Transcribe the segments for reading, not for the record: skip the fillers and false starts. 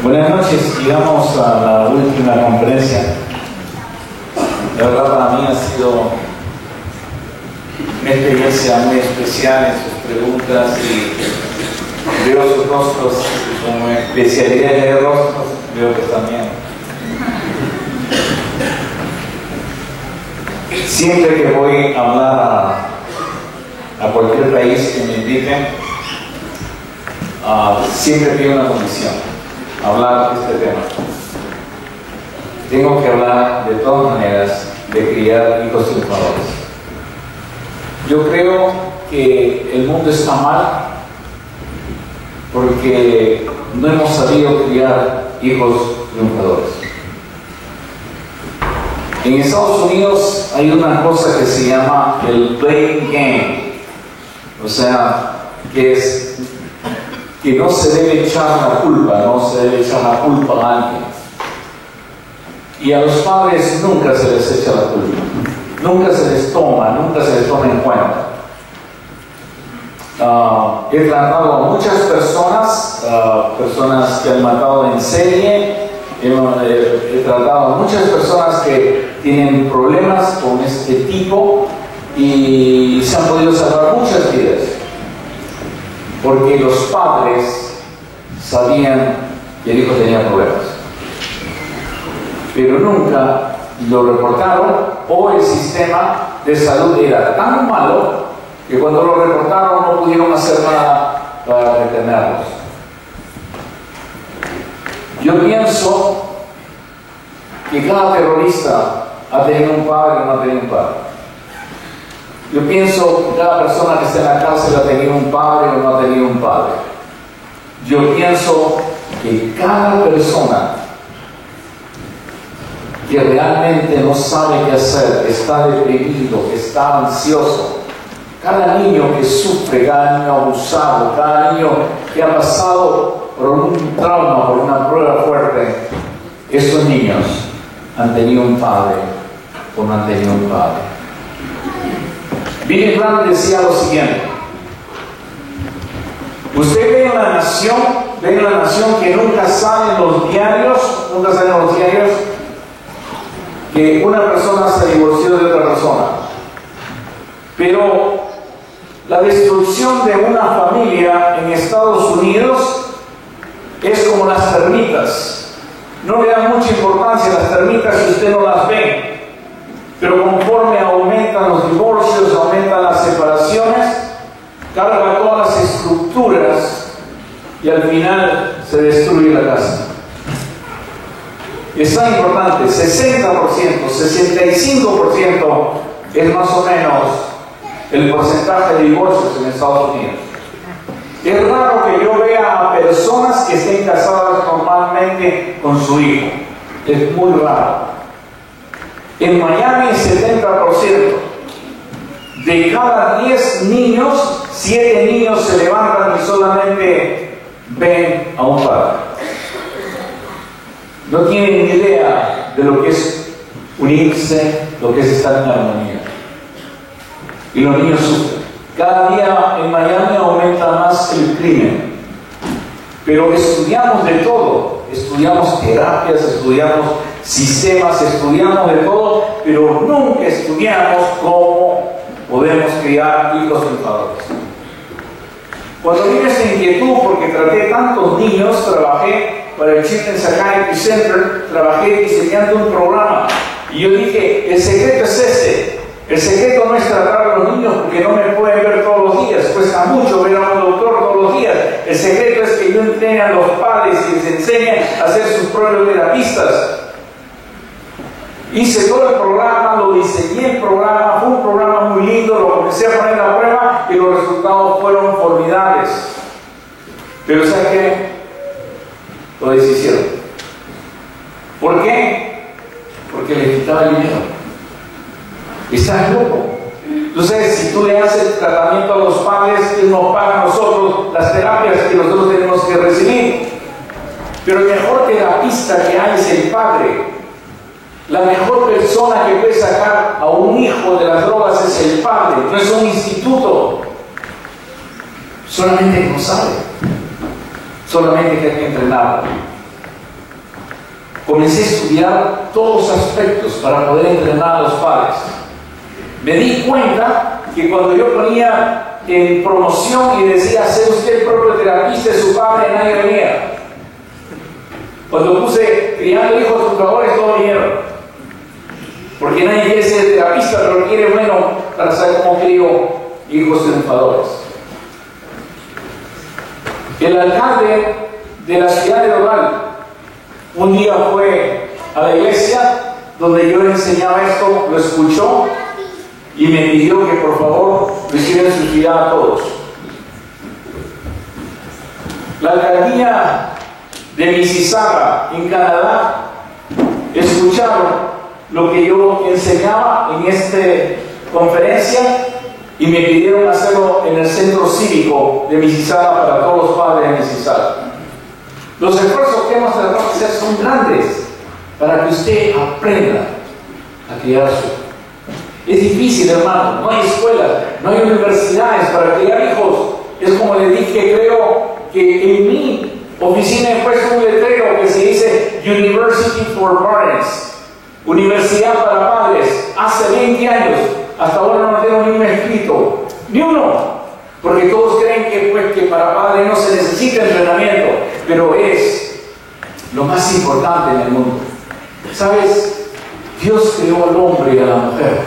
Buenas noches, llegamos a la última conferencia. La verdad para mí ha sido una experiencia muy especial en sus preguntas y veo sus rostros, como especialidad de rostros, veo que también. Siempre que voy a hablar a cualquier país que me inviten, siempre pido una condición: hablar de este tema. Tengo que hablar de todas maneras de criar hijos triunfadores. Yo creo que el mundo está mal porque no hemos sabido criar hijos triunfadores. En Estados Unidos hay una cosa que se llama el blame game, o sea, que no se debe echar la culpa, no se debe echar la culpa a alguien. Y a los padres nunca se les echa la culpa, nunca se les toma en cuenta. He tratado a muchas personas, personas que han matado en serie, he tratado a muchas personas que tienen problemas con este tipo y se han podido salvar muchas vidas, porque los padres sabían que el hijo tenía problemas, pero nunca lo reportaron, o el sistema de salud era tan malo que cuando lo reportaron no pudieron hacer nada para detenerlos. Yo pienso que cada terrorista ha tenido un padre o no ha tenido un padre. Yo pienso que cada persona que está en la cárcel ha tenido un padre o no ha tenido un padre. Yo pienso que cada persona que realmente no sabe qué hacer, está deprimido, está ansioso, cada niño que sufre, cada niño abusado, cada niño que ha pasado por un trauma, por una prueba fuerte, estos niños han tenido un padre o no han tenido un padre. Billy Graham decía lo siguiente: usted ve una nación que nunca sale en los diarios, que una persona se divorció de otra persona, pero la destrucción de una familia en Estados Unidos es como las termitas. No le dan mucha importancia a las termitas si usted no las ve, pero conforme aumentan los divorcios, aumentan las separaciones, carga todas las estructuras y al final se destruye la casa. Es tan importante, 60%, 65% es más o menos el porcentaje de divorcios en Estados Unidos. Es raro que yo vea a personas que estén casadas normalmente con su hijo. Es muy raro. En Miami, 70%. De cada 10 niños, 7 niños se levantan y solamente ven a un padre. No tienen ni idea de lo que es unirse, lo que es estar en armonía. Y los niños sufren. Cada día en Miami aumenta más el crimen. Pero estudiamos de todo. Estudiamos terapias, estudiamos sistemas, estudiamos de todo, pero nunca estudiamos cómo podemos criar hijos triunfadores. Cuando vine esta inquietud, porque traté tantos niños, trabajé para el Children's Psychiatry Center, trabajé diseñando un programa. Y yo dije, el secreto es este. El secreto no es tratar a los niños porque no me pueden ver todos los días, cuesta mucho ver a un doctor todos los días. El secreto es que yo entrene a los padres y les enseñe a ser sus propios terapistas. Hice todo el programa, lo diseñé el programa, fue un programa muy lindo, lo comencé a poner a prueba y los resultados fueron formidables. Pero ¿saben qué? Lo deshicieron. ¿Por qué? Porque le quitaba el dinero. Estás loco. Entonces, si tú le haces tratamiento a los padres, Él nos paga a nosotros las terapias que nosotros tenemos que recibir. Pero el mejor terapista que hay es el padre. La mejor persona que puede sacar a un hijo de las drogas es el padre, no es un instituto. Solamente que no sabe. Solamente que hay que entrenarlo. comencé a estudiar todos los aspectos para poder entrenar a los padres. Me di cuenta que cuando yo ponía en promoción y decía, sea usted el propio terapista de su padre, nadie venía. Cuando puse criando hijos triunfadores, todos vinieron. Porque nadie quiere ser terapista, pero quiere bueno para saber cómo crío hijos triunfadores. El alcalde de la ciudad de Doral un día fue a la iglesia donde yo enseñaba esto, lo escuchó y me pidió que por favor lo hiciera en su ciudad a todos. La alcaldía de Mississauga, en Canadá, escucharon lo que yo enseñaba en esta conferencia y me pidieron hacerlo en el centro cívico de Mississauga para todos los padres de Mississauga. Los esfuerzos que hemos tratado de hacer son grandes para que usted aprenda a criar a su hijo. Es difícil, hermano, no hay escuelas, no hay universidades para criar hijos. Es como le dije, creo que en mi oficina he puesto un letrero que se dice University for Parents, Universidad para Padres, hace 20 años, hasta ahora no tengo ni uno escrito, ni uno, porque todos creen que para padres no se necesita entrenamiento, pero es lo más importante en el mundo. ¿Sabes? Dios creó al hombre y a la mujer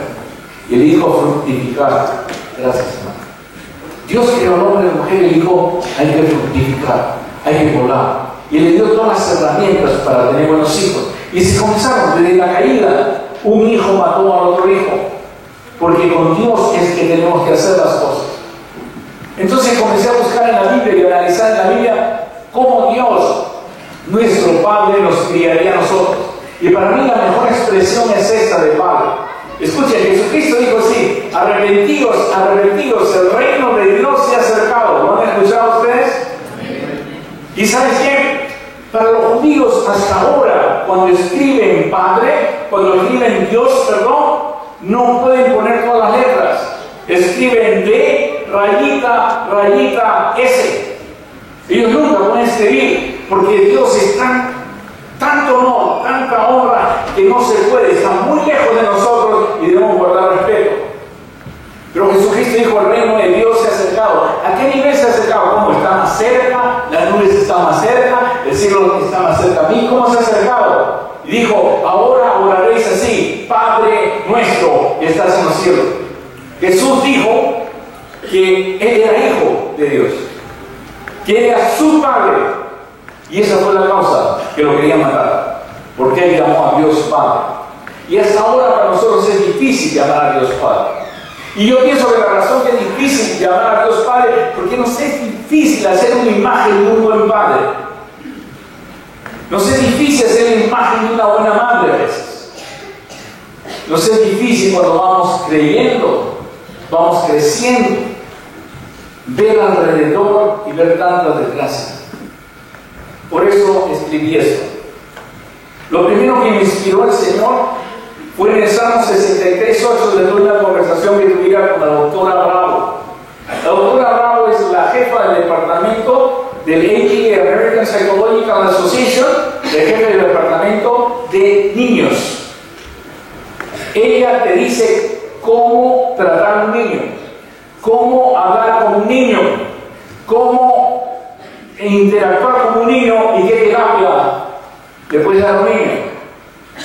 y le dijo fructificar. Gracias, hermano. Dios creó al hombre y a la mujer y le dijo, hay que fructificar, hay que volar. Y le dio todas las herramientas para tener buenos hijos. Y se comenzaron desde la caída. Un hijo mató al otro hijo. Porque con Dios es que tenemos que hacer las cosas. Entonces comencé a buscar en la Biblia y a analizar en la Biblia cómo Dios, nuestro Padre, nos criaría a nosotros. Y para mí la mejor expresión es esta de Padre. Escuchen, Jesucristo dijo así: arrepentidos, arrepentidos, el reino de Dios se ha acercado. ¿Lo han escuchado ustedes? ¿Y sabes qué? Para los judíos hasta ahora, cuando escriben Padre, cuando escriben Dios, perdón, no pueden poner todas las letras. Escriben D, rayita, rayita, S. Ellos nunca pueden escribir, porque Dios es tanto honor, tanta honra, que no se puede, está muy lejos de nosotros y debemos guardar respeto. Pero Jesucristo dijo, el reino de Dios se ha acercado. ¿A qué nivel se ha acercado? ¿Cómo? Está más cerca, las nubes están más cerca, el cielo está más cerca a mí. ¿Cómo se ha acercado? Y dijo, ahora oraréis así: Padre nuestro que estás en los cielos. Jesús dijo que Él era hijo de Dios, que era su Padre. Y esa fue la causa que lo querían matar, porque Él llamó a Dios Padre. Y hasta ahora para nosotros es difícil llamar a Dios Padre. Y yo pienso que la razón que es difícil llamar a Dios Padre, porque nos es difícil hacer una imagen de un buen padre. Nos es difícil hacer la imagen de una buena madre a veces. Nos es difícil cuando vamos creyendo, vamos creciendo, ver alrededor y ver tantas desgracias. Por eso escribí esto. Lo primero que me inspiró el Señor fue en el Salmo 63:8, de una conversación que tuviera con la doctora Bravo. La doctora Bravo es la jefa del departamento del APA, American Psychological Association, el jefe del departamento de niños. Ella te dice cómo tratar a un niño, cómo hablar con un niño, cómo interactuar con un niño y qué terapia le puedes dar a un niño.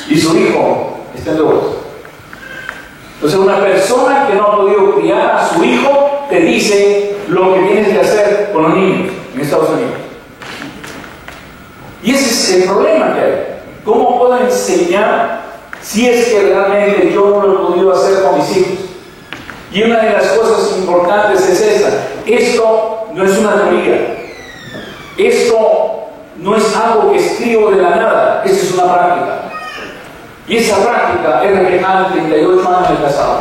Y su hijo está en logros. Entonces, una persona que no ha podido criar a su hijo te dice lo que tienes que hacer con los niños en Estados Unidos. Y ese es el problema que hay. ¿Cómo puedo enseñar si es que realmente yo no lo he podido hacer con mis hijos? Y una de las cosas importantes es esta: esto no es una teoría, esto no es algo que escribo de la nada, esto es una práctica. Y esa práctica es reflejada en 38 años de casado.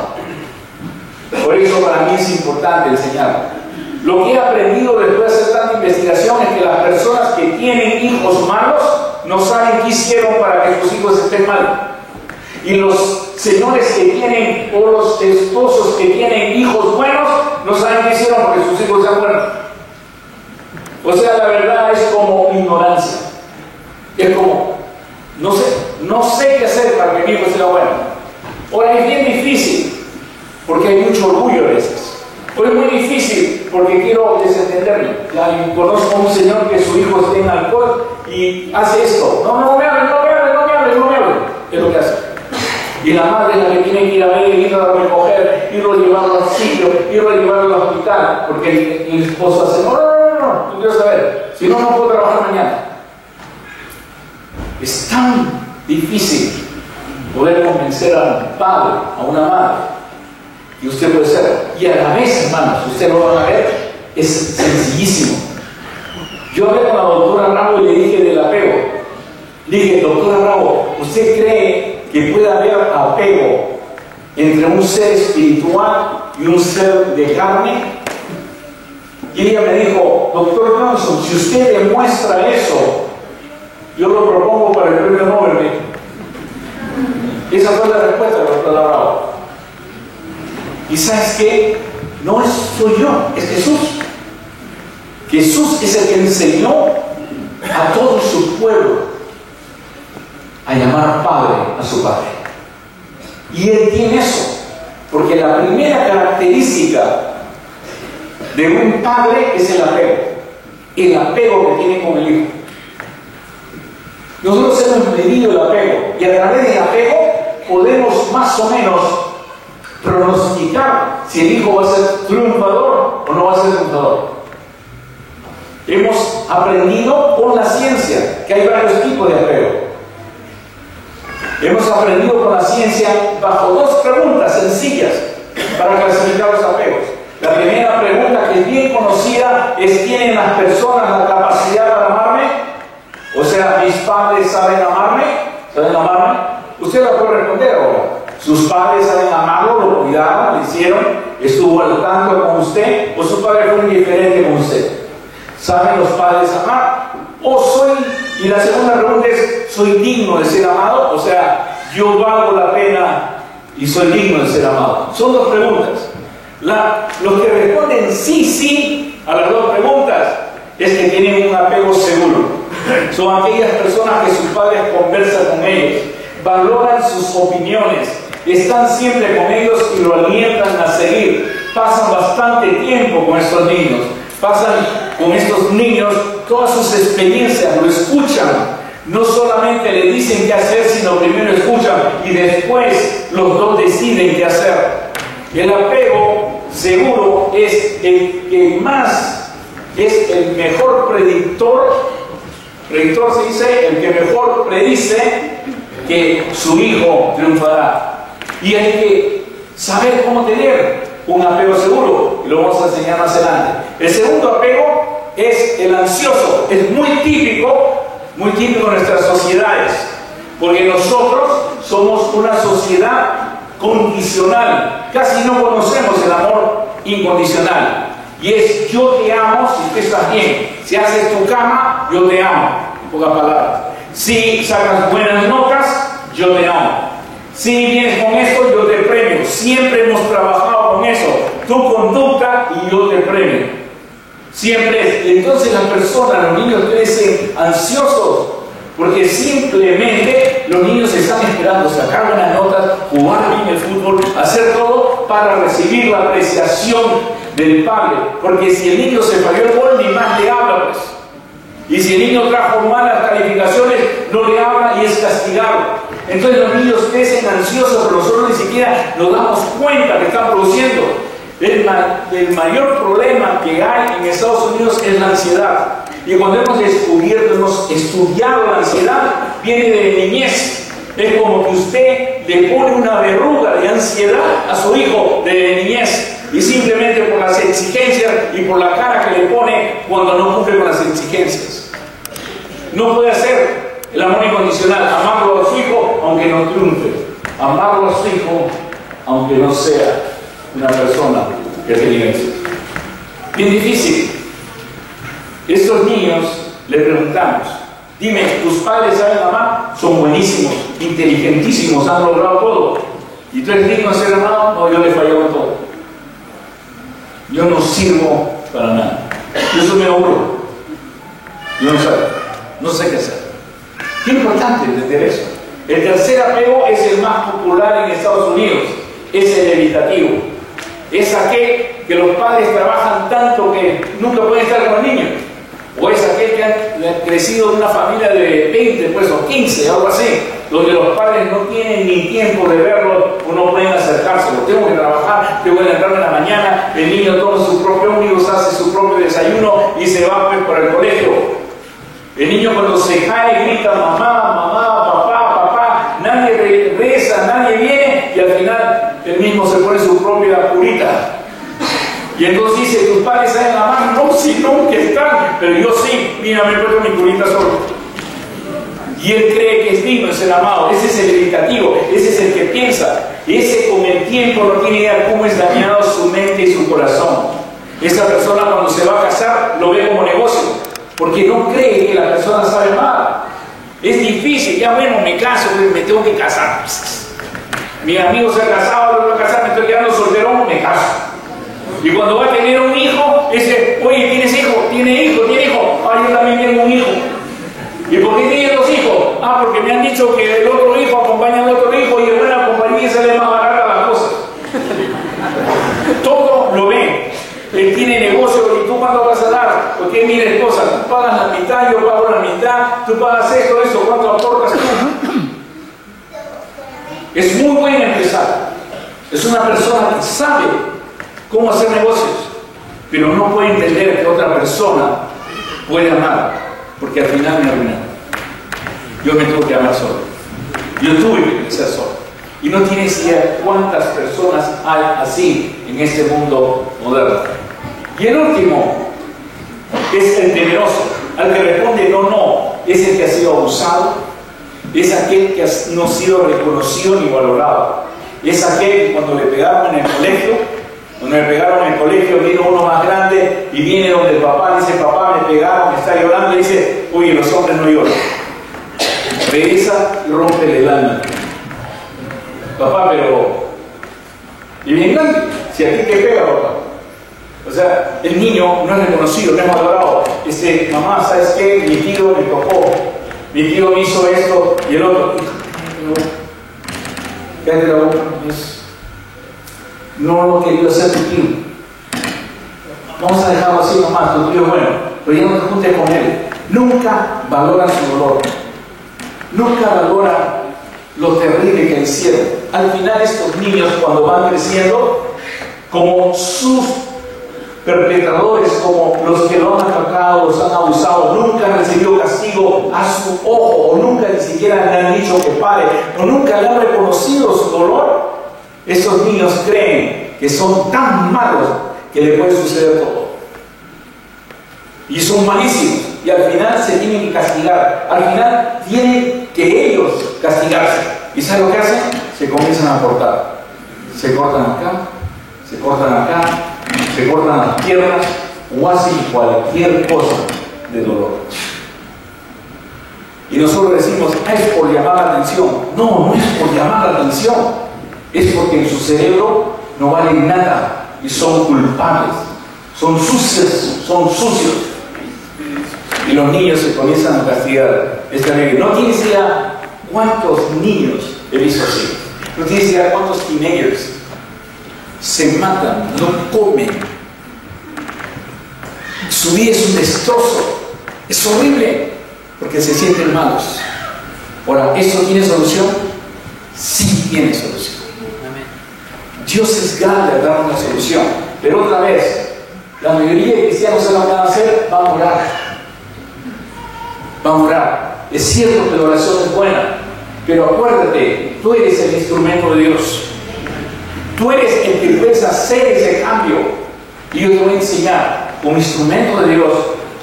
Por eso para mí es importante enseñar. Lo que he aprendido después de hacer tanta investigación es que las personas que tienen hijos malos no saben qué hicieron para que sus hijos estén mal. Y los señores que tienen, o los esposos que tienen hijos buenos, no saben qué hicieron porque sus hijos sean buenos. O sea, la verdad es como ignorancia. Es como, no sé, mi hijo sea bueno. Ahora es bien difícil, porque hay mucho orgullo a veces. O es muy difícil, porque quiero desentenderme. Conozco a un señor que su hijo está en alcohol y hace esto. No me hable. Es lo que hace. Y la madre es la que tiene que ir a ver, ir a recoger, irlo a llevarlo al sitio, irlo a llevarlo al hospital, porque el esposo hace, no, tú quieres saber, si no, no puedo trabajar mañana. Es tan difícil poder convencer a un padre, a una madre, que usted puede ser. Y a la vez, hermanos, usted lo van a ver, es sencillísimo. Yo hablé con la doctora Bravo y le dije del apego. Le dije, doctora Bravo, ¿usted cree que puede haber apego entre un ser espiritual y un ser de carne? Y ella me dijo, doctor Johnson, si usted demuestra eso, yo lo propongo para el premio Nobel. Esa fue la respuesta de la doctora Bravo. Y ¿sabes qué? No soy yo, es Jesús. Jesús es el que enseñó a todo su pueblo a llamar padre a su padre. Y él tiene eso, porque la primera característica de un padre es el apego que tiene con el hijo. Nosotros hemos medido el apego, y a través del apego podemos más o menos pronosticar si el hijo va a ser triunfador o no va a ser triunfador. Hemos aprendido con la ciencia que hay varios tipos de apego. Hemos aprendido con la ciencia bajo dos preguntas sencillas para clasificar los apegos. La primera pregunta, que es bien conocida, es: ¿tienen las personas la capacidad para amarme? O sea, ¿mis padres saben amarme? ¿Saben amarme? Usted la puede responder ahora. ¿Sus padres saben amarlo? ¿Lo cuidaron? ¿Lo hicieron? ¿Estuvo al tanto con usted? ¿O su padre fue indiferente con usted? ¿Saben los padres amar? Y la segunda pregunta es: ¿soy digno de ser amado? O sea, yo valgo la pena y soy digno de ser amado. Son dos preguntas. Los que responden sí a las dos preguntas es que tienen un apego seguro. Son aquellas personas que sus padres conversan con ellos, valoran sus opiniones, están siempre con ellos y lo alientan a seguir. Pasan bastante tiempo con estos niños. Pasan con estos niños todas sus experiencias, lo escuchan. No solamente le dicen qué hacer, sino primero escuchan y después los dos deciden qué hacer. El apego seguro es el que más, es el mejor predictor. Predictor se dice, el que mejor predice que su hijo triunfará. Y hay que saber cómo tener un apego seguro, y lo vamos a enseñar más adelante. El segundo apego es el ansioso. Es muy típico en nuestras sociedades, porque nosotros somos una sociedad condicional. Casi no conocemos el amor incondicional. Y es: yo te amo si tú estás bien. Si haces tu cama, yo te amo. En pocas palabras. Si sacas buenas notas, yo te amo. Si vienes con esto, yo te premio. Siempre hemos trabajado con eso. Tu conducta y yo te premio. Siempre es. Y entonces las personas, los niños crecen ansiosos, porque simplemente los niños están esperando sacar buenas notas, jugar bien el fútbol, hacer todo para recibir la apreciación del padre. Porque si el niño se falló el gol, ni más le habla, pues. Y si el niño trajo malas calificaciones, no le habla y es castigado. Entonces los niños crecen ansiosos, pero nosotros ni siquiera nos damos cuenta que están produciendo. El mayor problema que hay en Estados Unidos es la ansiedad. Y cuando hemos descubierto, hemos estudiado la ansiedad, viene de niñez. Es como que usted le pone una verruga de ansiedad a su hijo de niñez. Y simplemente por las exigencias y por la cara que le pone cuando no cumple con las exigencias. No puede hacer el amor incondicional, amarlo a su hijo aunque no triunfe, amarlo a su hijo aunque no sea una persona que tenga éxito. Bien difícil. Estos niños le preguntamos: dime, ¿tus padres saben amar? Son buenísimos, inteligentísimos, han logrado todo. ¿Y tú eres digno de ser amado? No, yo le fallo en todo. Yo no sirvo para nada. Yo soy me aburro. Yo no sé qué hacer. Qué importante entender eso. El tercer apego es el más popular en Estados Unidos, es el evitativo. Es aquel que los padres trabajan tanto que nunca pueden estar con el niño. O es aquel que ha crecido en una familia de 20, pues, o 15, algo así, donde los padres no tienen ni tiempo de verlo o no pueden acercárselo. Tengo que trabajar, tengo que levantarme en la mañana, el niño toma su propio ómnibus, hace su propio desayuno y se va, pues, para el colegio. El niño cuando se cae grita mamá, mamá, papá, papá, nadie reza, nadie viene y al final él mismo se pone su propia curita. Y entonces dice, tus padres saben la mano, no, si no, que están, pero yo sí, mira, me pongo mi curita solo. Y él cree que es digno de ser amado, ese es el evitativo, ese es el que piensa, ese con el tiempo no tiene idea cómo es dañado su mente y su corazón. Esa persona cuando se va a casar lo ve como negocio, porque no cree que la persona sabe amar. Es difícil, ya bueno, me caso, me tengo que casar. Mi amigo se ha casado, no va a casar, me estoy quedando solterón, me caso. Y cuando va a tener un hijo, dice, oye, ¿tienes hijo? ¿Tiene hijo? ¿Tiene hijo? Ah, yo también tengo un hijo. ¿Y por qué tienes dos hijos? Ah, porque me han dicho que el otro hijo acompaña al otro hijo y en buena compañía sale más barata la cosa. Todo lo ve. Él tiene negocio y tú cuándo vas a dar. Porque mira, esposa, tú pagas la mitad, yo pago la mitad, tú pagas esto, eso, ¿cuánto aportas tú? Es muy buen empresario. Es una persona que sabe cómo hacer negocios, pero no puede entender que otra persona puede amar, porque al final me arruinaron. Yo me tuve que amar solo. Yo tuve que crecer solo. Y no tienes idea cuántas personas hay así en este mundo moderno. Y el último es el temeroso, al que responde no, no, es el que ha sido abusado, es aquel que no ha sido reconocido ni valorado, es aquel que cuando le pegaron en el colegio, cuando me pegaron en el colegio, vino uno más grande y viene donde el papá dice, papá, me pegaron, me está llorando, y dice, oye, los hombres no lloran. Regresa y rompe el alma. Papá, pero... Y bien grande, si a ti te pega, papá. O sea, el niño no es reconocido, no es valorado. Mamá, ¿sabes qué? Mi tío me tocó, mi tío me hizo esto y el otro. Cállate la boca, no lo quería hacer tu tío. Vamos a dejarlo así nomás, tu tío es bueno, pero ya no te juntes con él. Nunca valora su dolor. Nunca valora lo terrible que hicieron. Al final estos niños cuando van creciendo, como sus perpetradores, como los que lo han atacado, los han abusado, nunca han recibido castigo a su ojo, o nunca ni siquiera le han dicho que pare, o nunca le han reconocido su dolor. Esos niños creen que son tan malos que le puede suceder todo. Y son malísimos. Y al final se tienen que castigar. Al final tienen que ellos castigarse. ¿Y saben lo que hacen? Se comienzan a cortar. Se cortan acá, se cortan acá, se cortan las piernas o hacen cualquier cosa de dolor. Y nosotros decimos, es por llamar la atención. No, no es por llamar la atención. Es porque en su cerebro no valen nada y son culpables, son sucios. Y los niños se comienzan a castigar. No tienes idea cuántos niños he visto así. No tienes idea cuántos teenagers se matan, no comen. Su vida es un destrozo. Es horrible porque se sienten malos. Ahora, ¿eso tiene solución? Sí tiene solución. Dios es grande a dar una solución, pero otra vez, la mayoría de cristianos se lo van a hacer, van a orar. Van a orar. Es cierto que la oración es buena, pero acuérdate, tú eres el instrumento de Dios. Tú eres el que puedes hacer ese cambio. Y yo te voy a enseñar, como instrumento de Dios,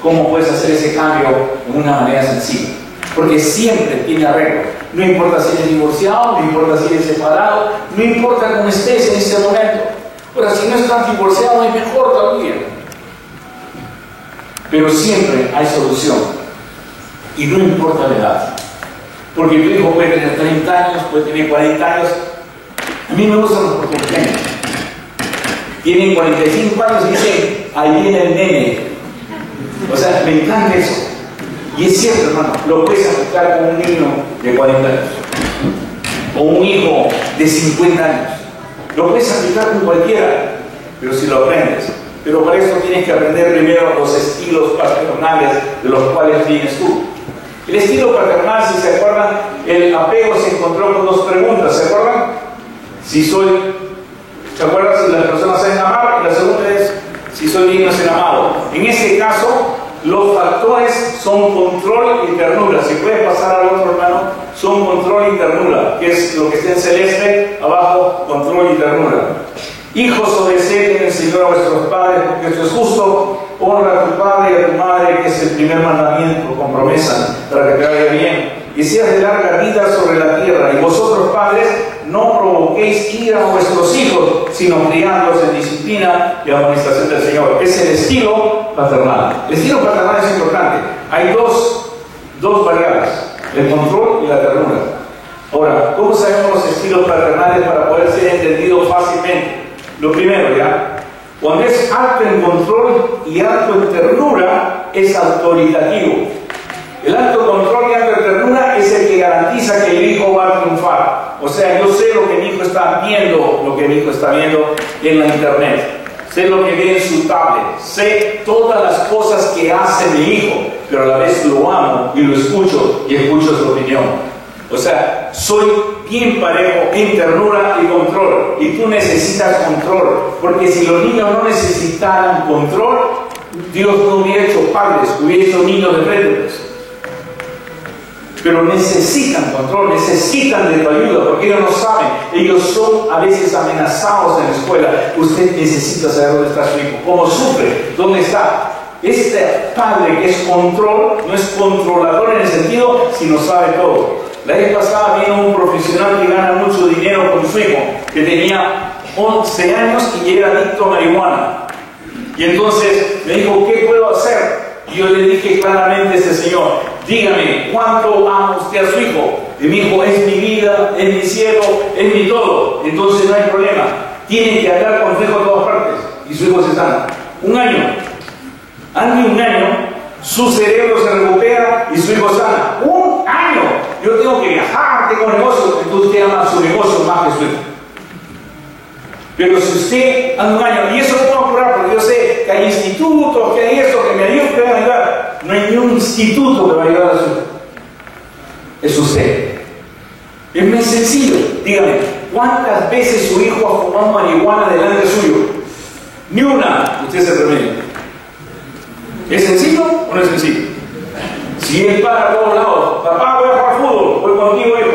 cómo puedes hacer ese cambio de una manera sencilla. Porque siempre tiene arreglo. No importa si eres divorciado, no importa si eres separado, no importa cómo estés en ese momento. Ahora, si no estás divorciado, es mejor todavía. Pero siempre hay solución. Y no importa la edad. Porque tu hijo puede tener 30 años, puede tener 40 años. A mí me gustan los puertorriqueños. Tienen 45 años y dicen, ahí viene el nene. O sea, me encanta eso. Y es cierto, hermano, lo puedes aplicar con un niño de 40 años o un hijo de 50 años. Lo puedes aplicar con cualquiera, pero si lo aprendes. Pero para eso tienes que aprender primero los estilos paternales de los cuales vienes tú. El estilo paternal, si se acuerdan, el apego se encontró con dos preguntas, ¿se acuerdan? ¿Se acuerdan si las personas saben amar? Y la segunda es si soy digno de ser amado. En ese caso, los factores son control y ternura. Si puede pasar al otro, hermano, son control y ternura, que es lo que está en celeste, abajo, control y ternura. Hijos, obedeced en el Señor a vuestros padres, porque esto es justo. Honra a tu padre y a tu madre, que es el primer mandamiento con promesa, para que te vaya bien y seas de larga vida sobre la tierra. Y vosotros, padres, no provoquéis ira a vuestros hijos, sino criándolos en disciplina y administración del Señor. Es el estilo paternal. El estilo paternal es importante. Hay dos variables, el control y la ternura. Ahora, ¿cómo sabemos los estilos paternales para poder ser entendidos fácilmente? Lo primero, ¿ya? Cuando es alto en control y alto en ternura, es autoritativo. El alto control y alto en ternura es el que garantiza que el hijo va a triunfar. O sea, yo sé lo que mi hijo está viendo, en la internet. Sé lo que ve en su tablet. Sé todas las cosas que hace mi hijo, pero a la vez lo amo y lo escucho y escucho su opinión. O sea, soy bien parejo en ternura y control. Y tú necesitas control. Porque si los niños no necesitaran control, Dios no hubiera hecho padres, hubiera hecho niños de frente. Pero necesitan control, necesitan de tu ayuda, porque ellos no saben. Ellos son a veces amenazados en la escuela. Usted necesita saber dónde está su hijo, cómo sufre, dónde está. Este padre que es control, no es controlador en el sentido, sino sabe todo. La vez pasada vino un profesional que gana mucho dinero con su hijo, que tenía 11 años y era adicto a marihuana. Y entonces me dijo, ¿qué puedo hacer? Y yo le dije claramente a ese señor, dígame, ¿cuánto ama usted a su hijo? Y me dijo, es mi vida, es mi cielo, es mi todo. Entonces no hay problema. Tiene que andar con su hijo a todas partes. Y su hijo se sana. Un año. Ande un año, su cerebro se recupera y su hijo sana. ¡Un año! Yo tengo que viajar, tengo negocios. Entonces usted ama su negocio más que su hijo. Pero si usted anda un año, y eso lo puedo curar porque yo sé que hay institutos, que hay esto, que me ayudan, que me van a ayudar. No hay ni un instituto que va a ayudar a su hijo. Es usted. Es muy sencillo. Dígame, ¿cuántas veces su hijo ha fumado marihuana delante suyo? Ni una. Usted se remedia. ¿Es sencillo o no es sencillo? Si él para a todos lados, papá, voy a jugar fútbol, voy contigo, hijo.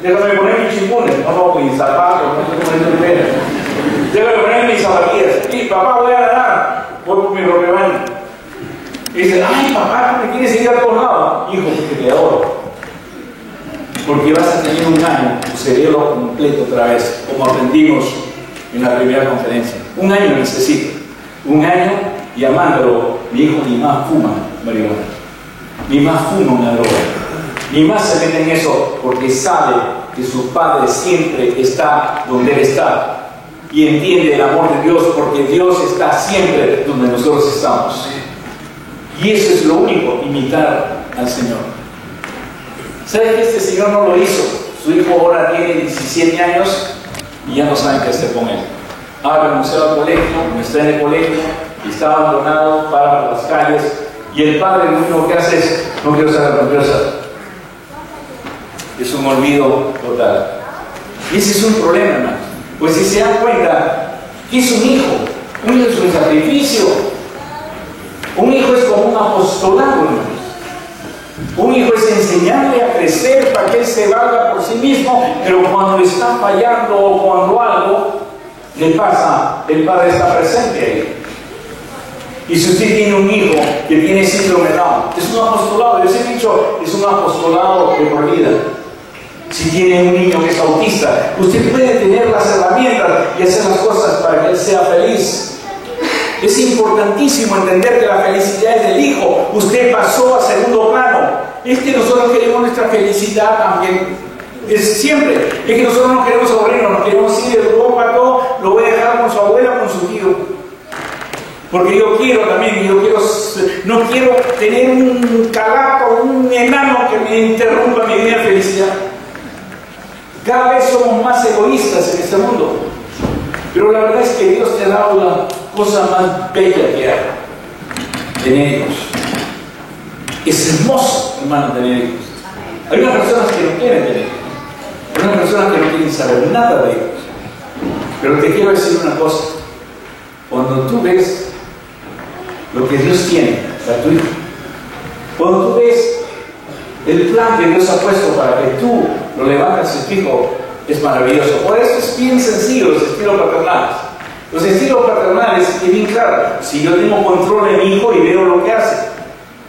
Déjame poner mis chimpones, no, con mis zapatos, no sé cómo es el. Déjame poner mis zapatillas. Y papá, voy a ganar, voy con mi ropebaño. Y dice, ay, papá, ¿tú me quieres seguir a todos lados? Hijo, porque te adoro. Porque vas a tener un año, tu cerebro completo otra vez, como aprendimos en la primera conferencia. Un año necesito. Un año llamándolo, mi hijo ni más fuma marihuana, ni más fuma una droga, ni más se mete en eso, porque sabe que su padre siempre está donde él está y entiende el amor de Dios, porque Dios está siempre donde nosotros estamos. Y eso es lo único, imitar al Señor. ¿Sabe que este Señor no lo hizo? Su hijo ahora tiene 17 años y ya no saben qué hacer con él. Ha renunciado al colegio, no está en el colegio, y está abandonado, para las calles, y el padre lo único que hace es, no quiero saber lo que quiero saber. Es un olvido total. Y ese es un problema, hermano. Pues si se dan cuenta, ¿qué es un hijo? Un hijo es un sacrificio. Un hijo es como un apostolado, hermano. Un hijo es enseñarle a crecer para que él se valga por sí mismo, pero cuando está fallando o cuando algo le pasa, el padre está presente ahí. Y si usted tiene un hijo que tiene síndrome de Down, es un apostolado, yo les he dicho, es un apostolado de por vida. Si tiene un niño que es autista, usted puede tener las herramientas y hacer las cosas para que él sea feliz. Es importantísimo entender que la felicidad es del hijo. Usted pasó a segundo plano. Es que nosotros queremos nuestra felicidad también. Es siempre. Es que nosotros no queremos aburrirnos, nos queremos ir de todo para todo. Lo voy a dejar con su abuela, con su tío. Porque yo quiero también, no quiero tener un calato, un enano que me interrumpa mi vida de felicidad. Cada vez somos más egoístas en este mundo. Pero la verdad es que Dios te ha dado la cosa más bella que hay: tener hijos. Es hermoso, hermano, tener hijos. Hay unas personas que no quieren tener hijos. Hay unas personas que no quieren saber nada de hijos. Pero te quiero decir una cosa. Cuando tú ves lo que Dios tiene para tu hijo, cuando tú ves el plan que Dios ha puesto para que tú lo levantes a tu hijo, es maravilloso. Por eso es bien sencillo los estilos paternales. Los estilos paternales es bien claro. Si yo tengo control de mi hijo y veo lo que hace.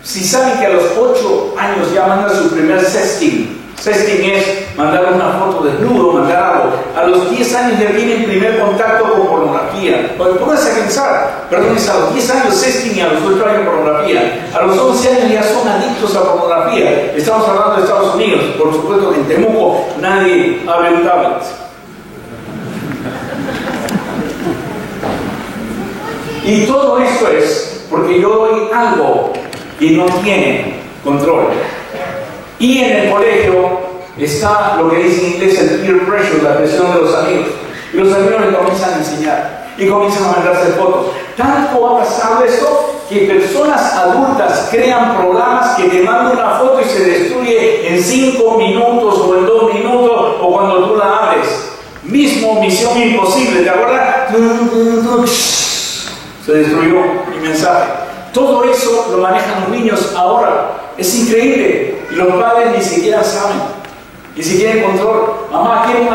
Si saben que a los 8 años ya manda su primer sexting. Sexting es mandar una foto desnudo, mandar algo. A los 10 años ya viene el primer contacto con pornografía. Pónganse a pensar, perdón, es a los 10 años sexting y a los 8 años pornografía. A los 11 años ya son adictos a pornografía. Estamos hablando de Estados Unidos. Por supuesto que en Temuco nadie abre un tablet. Y todo esto es porque yo doy algo que no tiene control. Y en el colegio está lo que dice en inglés el peer pressure, la presión de los amigos. Y los amigos le comienzan a enseñar y comienzan a mandarse fotos. Tanto ha pasado esto que personas adultas crean programas que te mandan una foto y se destruye en 5 minutos o en 2 minutos o cuando tú la abres. Mismo Misión Imposible, ¿te acuerdas? Se destruyó mi mensaje. Todo eso lo manejan los niños ahora. Es increíble. Y los padres ni siquiera saben. Ni siquiera tienen control. Mamá quiere un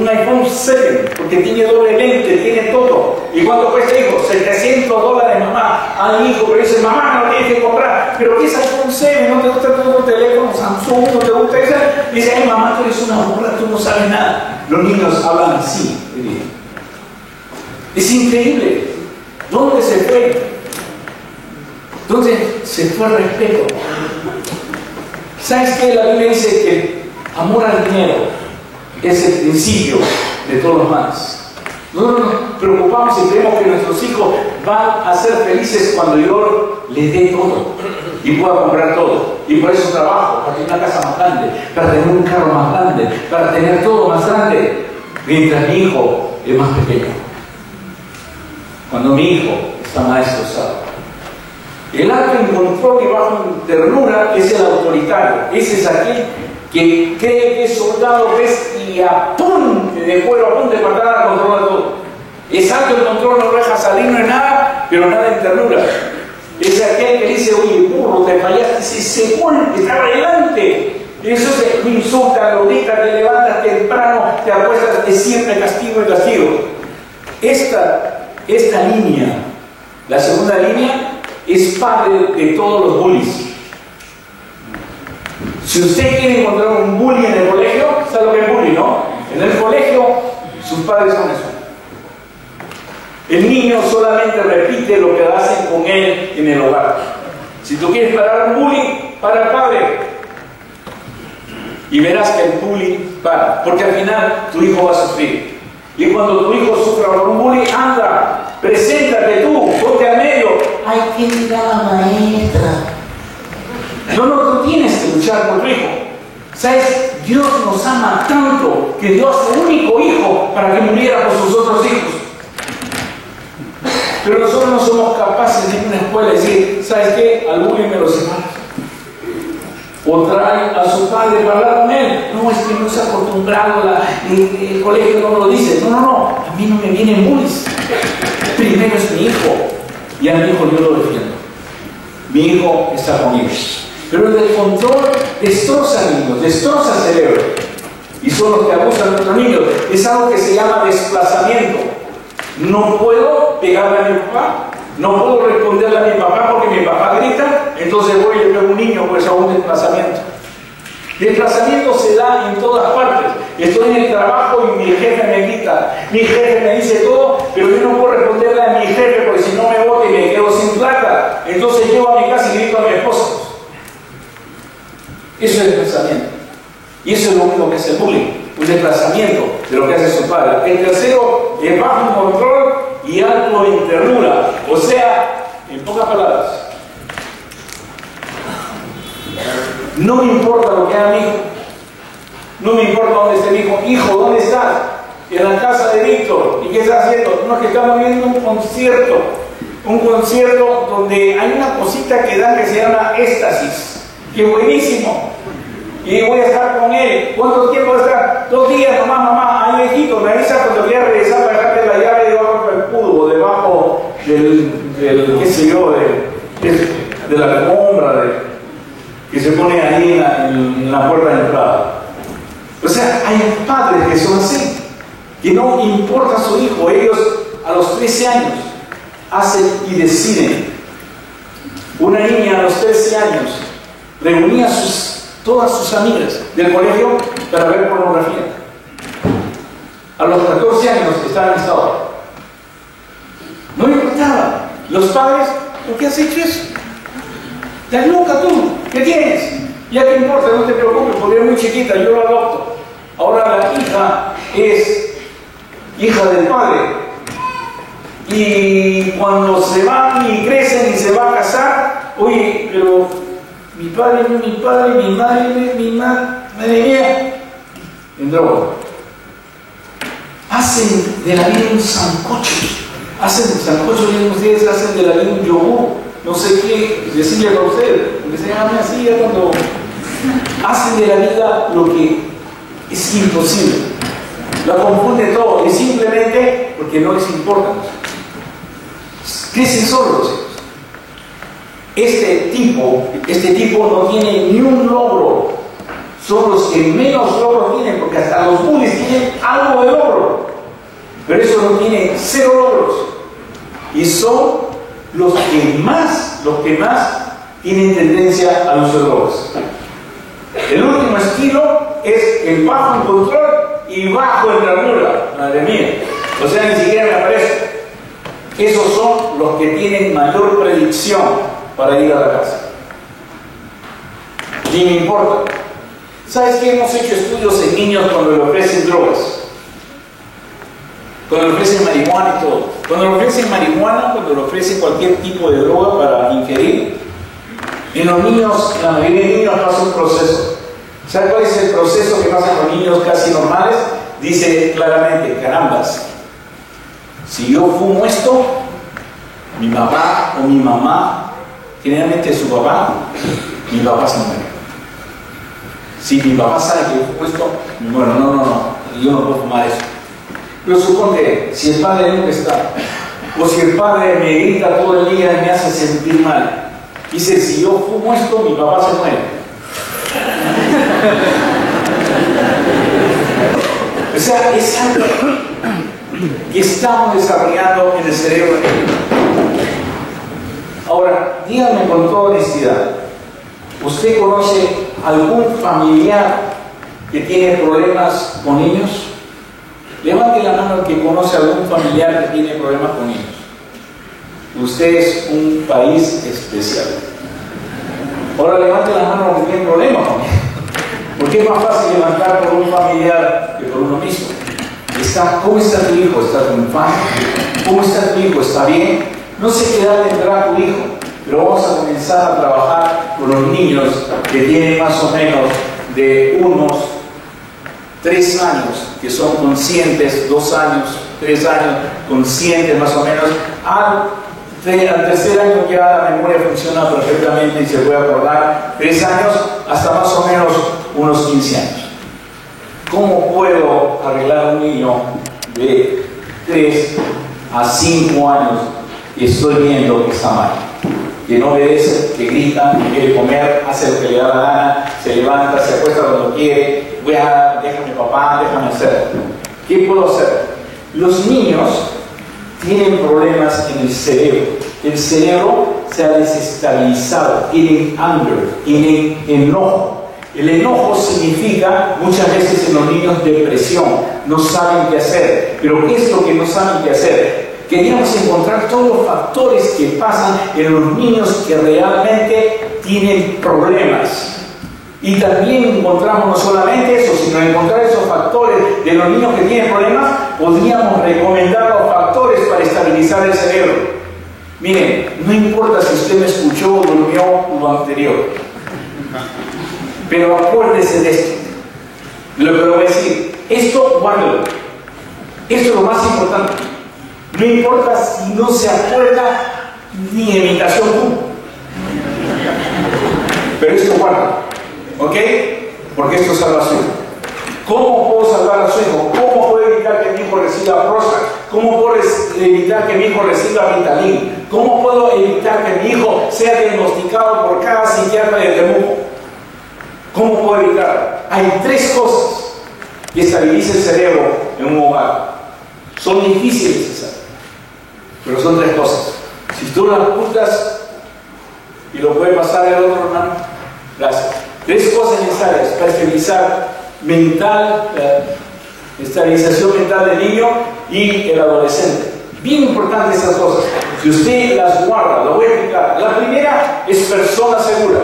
iPhone 7, porque tiene doble lente, tiene todo. ¿Y cuánto cuesta, hijo? $700, mamá. Ay, hijo, pero dice, mamá, no tienes que comprar. ¿Pero qué es iPhone 7? ¿No te gusta todo el teléfono Samsung? ¿No te gusta esa? Dice, ay, mamá, tú eres una burra, tú no sabes nada. Los niños hablan así. Es increíble. ¿Dónde se fue? ¿Dónde se fue el respeto? ¿Sabes qué? La Biblia dice que amor al dinero es el principio de todos los males. Nosotros nos preocupamos y creemos que nuestros hijos van a ser felices cuando yo les dé todo y pueda comprar todo. Y por eso trabajo, para tener una casa más grande, para tener un carro más grande, para tener todo más grande, mientras mi hijo es más pequeño. Cuando mi hijo está más destrozado. El alto en control y bajo en ternura es el autoritario. Ese es aquel que cree que es soldado, ves, y apunte de cuero, apunte para dar control de todo. Es alto en control, no deja salir, no es nada, pero nada en ternura. Es aquel que dice, oye, burro, te fallaste, ese golpe está adelante. Eso te insulta, lo grita, te levantas temprano, te apuestas, es siempre castigo y castigo. Esta línea, la segunda línea, es padre de todos los bullies. Si usted quiere encontrar un bully en el colegio, ¿sabe lo que es bully, no? En el colegio, sus padres son eso. El niño solamente repite lo que hacen con él en el hogar. Si tú quieres parar un bully, para el padre. Y verás que el bully para. Porque al final tu hijo va a sufrir. Y cuando tu hijo sufra por un bullying, anda, preséntate tú, ponte al medio. Ay, ¿qué dirá la maestra? No, tú tienes que luchar por tu hijo. ¿Sabes? Dios nos ama tanto que dio a su único hijo para que muriera por sus otros hijos. Pero nosotros no somos capaces de ir a una escuela y decir, ¿sabes qué? Al bullying me lo separa. O trae a su padre para hablar con él. No, es que no se ha acostumbrado, el colegio no lo dice. No, a mí no me vienen bullies. Primero es mi hijo. Y a mi hijo yo lo defiendo. Mi hijo está conmigo. Pero el del control destroza niños, destroza cerebro. Y son los que abusan de nuestros niños. Es algo que se llama desplazamiento. No puedo pegarle a mi papá. No puedo responderle a mi papá porque mi papá grita, entonces voy y le pego a un niño, pues a un desplazamiento. Desplazamiento se da en todas partes. Estoy en el trabajo y mi jefe me grita, mi jefe me dice todo, pero yo no puedo responderle a mi jefe porque si no me bota y me quedo sin plata. Entonces llego a mi casa y grito a mi esposa. Eso es desplazamiento. Y eso es lo único que es el bullying, un desplazamiento de lo que hace su padre. El tercero es bajo control y alto en ternura. O sea, en pocas palabras, no me importa lo que haga mi hijo, no me importa dónde esté mi hijo. Hijo, ¿dónde estás? En la casa de Víctor. ¿Y qué está haciendo? No, es que estamos viendo un concierto donde hay una cosita que dan que se llama éxtasis, que es buenísimo, y voy a estar con él. ¿Cuánto tiempo va a estar? 2 días nomás, mamá. Ay, viejito, me avisa cuando quiera regresar para dejarte la llave debajo del cubo, debajo del qué sé yo, de la alfombra que se pone ahí en la puerta de entrada. O sea, hay padres que son así, que no importa su hijo. Ellos a los 13 años hacen y deciden. Una niña a los 13 años reunía todas sus amigas del colegio para ver pornografía. A los 14 años estaba en estado. No le importaba. Los padres, ¿por qué has hecho eso? ¿Estás loca tú? ¿Qué tienes? Ya te importa, no te preocupes, porque es muy chiquita, yo la adopto. Ahora la hija es hija del padre. Y cuando se van y crecen y se van a casar, oye, pero mi padre, mi madre mía, en droga. Hacen de la vida un sancocho. Ustedes hacen de la vida un yogur. No sé qué decirle a ustedes, porque se llama así ya cuando hacen de la vida lo que es imposible. La confunde todo y simplemente porque no les importa. Crecen solos. Este tipo no tiene ni un logro. Son los que menos logros tienen, porque hasta los bullies tienen algo de logro. Pero eso no tiene 0 logros. Y son los que más tienen tendencia a los errores. El último estilo es el bajo en control y bajo en ternura. Madre mía. O sea, ni siquiera me aparece. Esos son los que tienen mayor predicción para ir a la casa. Ni me importa. ¿Sabes qué? Hemos hecho estudios en niños cuando le ofrecen drogas. Cuando le ofrecen marihuana y todo. Cuando le ofrecen marihuana, cuando le ofrecen cualquier tipo de droga para ingerir, en los niños, la mayoría de niños pasa un proceso. ¿Sabes cuál es el proceso que pasan los niños casi normales? Dice claramente, carambas, si yo fumo esto, mi papá o mi mamá, generalmente su papá, mi papá se muere. Si mi papá sabe que yo fumo esto, bueno, no, yo no puedo fumar eso. Pero suponte, si el padre nunca está, o si el padre me grita todo el día y me hace sentir mal, dice, si yo fumo esto, mi papá se muere. O sea, es algo que estamos desarrollando en el cerebro. Ahora, díganme con toda honestidad, ¿usted conoce algún familiar que tiene problemas con niños? Levante la mano el que conoce algún familiar que tiene problemas con niños. Usted es un país especial. Ahora levante la mano el que tiene problemas con niños. Porque es más fácil levantar por un familiar que por uno mismo. ¿Cómo está tu hijo? ¿Está triunfando? ¿Cómo está tu hijo? ¿Está bien? No sé qué edad tendrá tu hijo, pero vamos a comenzar a trabajar con los niños que tienen más o menos de unos 3 años, que son conscientes, 2 años, 3 años, conscientes más o menos. Al 3er año ya la memoria funciona perfectamente y se puede acordar. 3 años hasta más o menos unos 15 años. ¿Cómo puedo arreglar a un niño de 3 a 5 años que estoy viendo que está mal? Que no obedece, que grita, que quiere comer, hace lo que le da la gana, se levanta, se acuesta cuando quiere, déjame papá, déjame hacer. ¿Qué puedo hacer? Los niños tienen problemas en el cerebro. El cerebro se ha desestabilizado, tienen anger, tienen enojo. El enojo significa muchas veces en los niños depresión, no saben qué hacer. Pero ¿qué es lo que no saben qué hacer? Queríamos encontrar todos los factores que pasan en los niños que realmente tienen problemas. Y también encontramos no solamente eso, sino encontrar esos factores de los niños que tienen problemas, podríamos recomendar los factores para estabilizar el cerebro. Miren, no importa si usted me escuchó o durmió lo anterior, pero acuérdese de esto. Lo que le voy a decir, esto guárdalo. Esto es lo más importante. No importa si no se acuerda ni de imitación tú, pero esto guarda. ¿Ok? Porque esto salva a su hijo. ¿Cómo puedo salvar a su hijo? ¿Cómo puedo evitar que mi hijo reciba Prozac? ¿Cómo puedo evitar que mi hijo reciba Ritalin? ¿Cómo puedo evitar que mi hijo sea diagnosticado por cada psiquiatra de Temuco? ¿Cómo puedo evitar? Hay 3 cosas que estabilizan el cerebro en un hogar. Son difíciles de hacer, pero son 3 cosas. Si tú las apuntas y lo puede pasar el otro hermano, gracias. 3 cosas necesarias para estabilizar estabilización mental del niño y el adolescente. Bien importantes esas cosas. Si usted las guarda, lo voy a explicar. La primera es persona segura.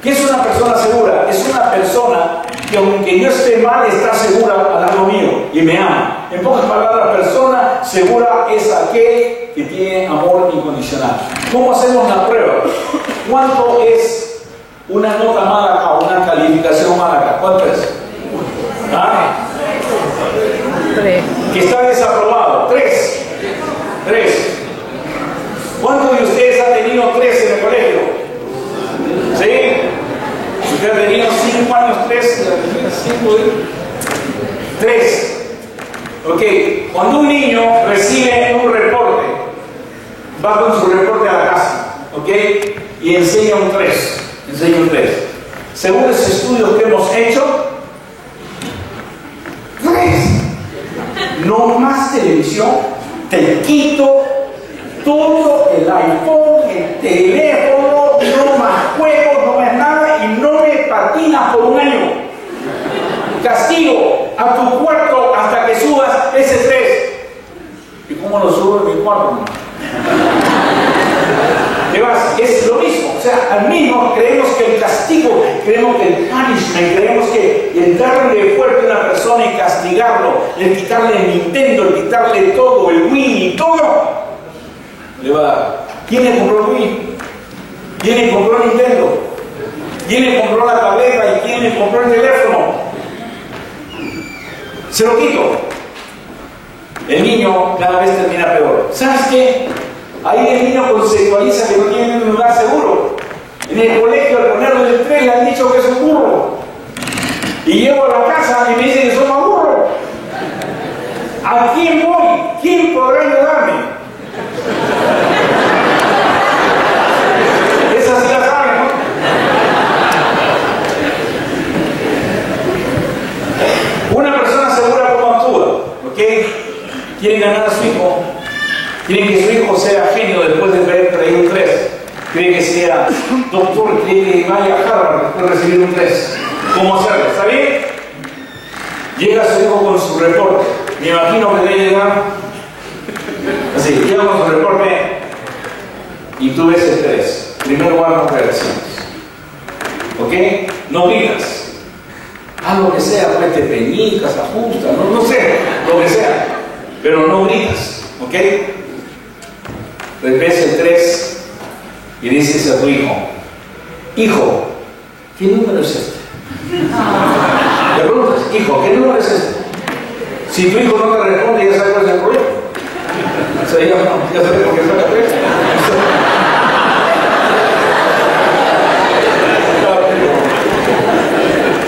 ¿Qué es una persona segura? Es una persona que aunque yo esté mal, está segura al lado mío y me ama. En pocas palabras, persona segura es aquel que tiene amor incondicional. ¿Cómo hacemos la prueba? ¿Cuánto es una nota mala o una calificación mala? ¿Cuánto es? ¿Ah? 3. Que está desaprobado. 3. ¿Cuántos de ustedes han tenido 3 en el colegio? ¿Sí? ¿Usted ha tenido 5 años 3? 3. Ok. Cuando un niño recibe un reporte, va con su reporte a la casa, ok, y enseña un 3. Según los estudios que hemos hecho, 3. No más televisión, te quito todo el iPhone, el teléfono, no más juegos, no más nada, y no me patinas por un año. Castigo a tu cuarto hasta que subas ese 3. ¿Y cómo lo subo en mi cuarto? Es lo mismo, o sea, al mismo creemos que el castigo, creemos que el punishment, creemos que el darle fuerte a una persona y castigarlo, el quitarle el Nintendo, el quitarle todo, el Wii y todo, le va a dar. ¿Quién le compró el Wii? ¿Quién le compró el Nintendo? ¿Quién le compró la tableta y quién le compró el teléfono? Se lo quito. El niño cada vez termina peor. ¿Sabes qué? Ahí el niño conceptualiza que no tiene un lugar seguro. En el colegio, al ponerlo en el tren, le han dicho que es un burro. Y llego a la casa y me dicen que soy más burro. ¿A quién voy? ¿Quién podrá ayudarme? Esa sí la saben, ¿no? Una persona segura cómo actúa, ¿ok? Quiere ganar a su hijo. Quieren que su hijo sea genio después de haber traído un 3. Quieren que sea doctor, quieren que vaya a Harvard después de recibir un 3. ¿Cómo hacerlo? ¿Está bien? Llega su hijo con su reporte. Me imagino que debe llegar así. Llega con su reporte y tú ves el 3. Primero vamos a reacciones. ¿Ok? No gritas. Haz lo que sea, pues te peñicas, ajustas, no sé, lo que sea. Pero no gritas. ¿Ok? Ves el 3 y dices a tu hijo, hijo, ¿qué número es este? Le preguntas, hijo, ¿qué número es este? Si tu hijo no te responde, ya sabes cuál es el problema. O sea, ya sabes por qué está la presa.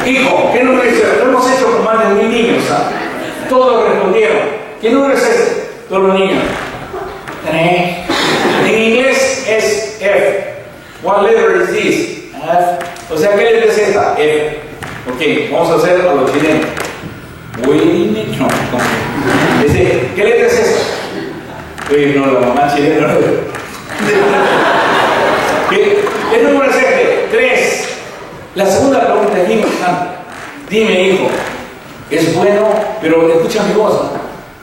Hijo, ¿qué número es este? Lo hemos hecho con más de 1000 niños, ¿sabes? Todos respondieron. ¿Qué número es este? Todos los niños. 3. En inglés es F. What letter is this? F. O sea, ¿qué letra es esta? F. Ok, vamos a hacer a los chilenos. ¿Qué letra es esta? Oye, no, la mamá chilena no. ¿Qué número es este? 3. La segunda pregunta es bien importante. Dime, hijo, es bueno, pero escucha mi voz, ¿no?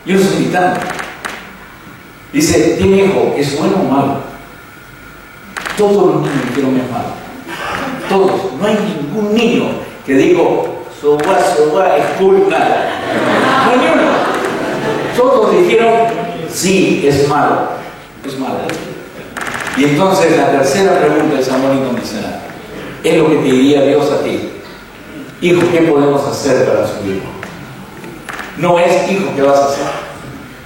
Yo no estoy gritando. Dice, dime, hijo, ¿es bueno o malo? Todos los niños dijeron es malo. Todos. No hay ningún niño que digo, so what, es cool, nada. No hay ni uno. Todos dijeron, sí, es malo. Es malo. Y entonces la tercera pregunta es amor incondicional. Es lo que te diría Dios a ti. Hijo, ¿qué podemos hacer para su hijo? No es hijo, ¿qué vas a hacer?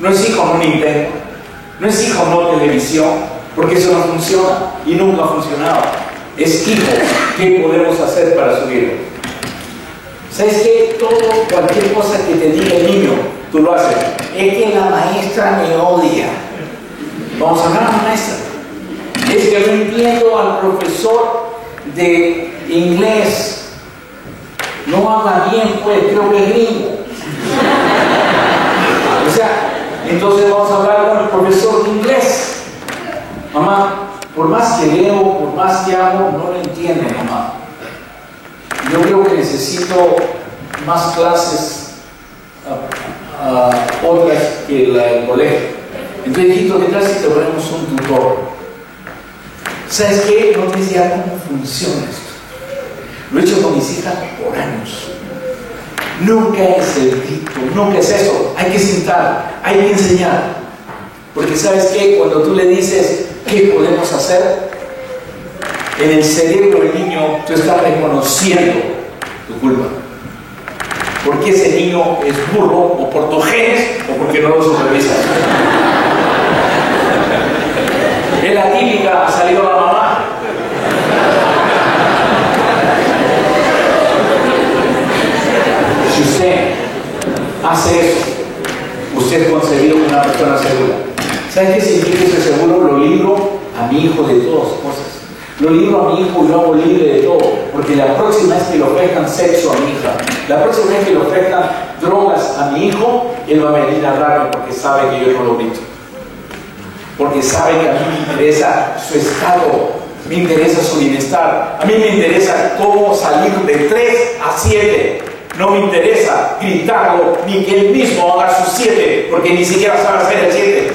No es hijo, no Nintendo. No es hijo, no televisión. Porque eso no funciona y nunca ha funcionado. Es hijo, ¿qué podemos hacer para su hijo? ¿Sabes qué? Cualquier cosa que te diga el niño, tú lo haces. Es que la maestra me odia. Vamos a hablar a la maestra. Es que no entiendo al profesor de inglés. No habla bien, pues, creo que es gringo. O sea, entonces vamos a hablar con el profesor de inglés. Mamá, por más que leo, por más que hago, no lo entiende, mamá. Yo creo que necesito más clases, otras que la del colegio. Entonces, hijito, ¿qué tal si te ponemos un tutor? ¿Sabes qué? No tienes idea cómo funciona esto. Lo he hecho con mis hijas por años. Nunca es el grito, nunca es eso. Hay que sentar, hay que enseñar. Porque ¿sabes qué? Cuando tú le dices, ¿qué podemos hacer? En el cerebro del niño tú estás reconociendo tu culpa. Porque ese niño es burro, o por tus genes, o porque no lo supervisas. Es la típica, ha salido la mamá. Si usted hace eso, usted es concebido como una persona segura. ¿Sabe qué significa ese seguro? Lo libro a mi hijo de todas cosas. Lo libro a mi hijo y lo hago libre de todo. Porque la próxima vez que le ofrezcan sexo a mi hija, la próxima vez que le ofrezcan drogas a mi hijo, él va a venir a hablarme porque sabe que yo no lo grito. Porque sabe que a mí me interesa su estado, me interesa su bienestar. A mí me interesa cómo salir de 3 a 7. No me interesa gritarlo, ni que él mismo haga sus 7, porque ni siquiera sabe hacer el 7.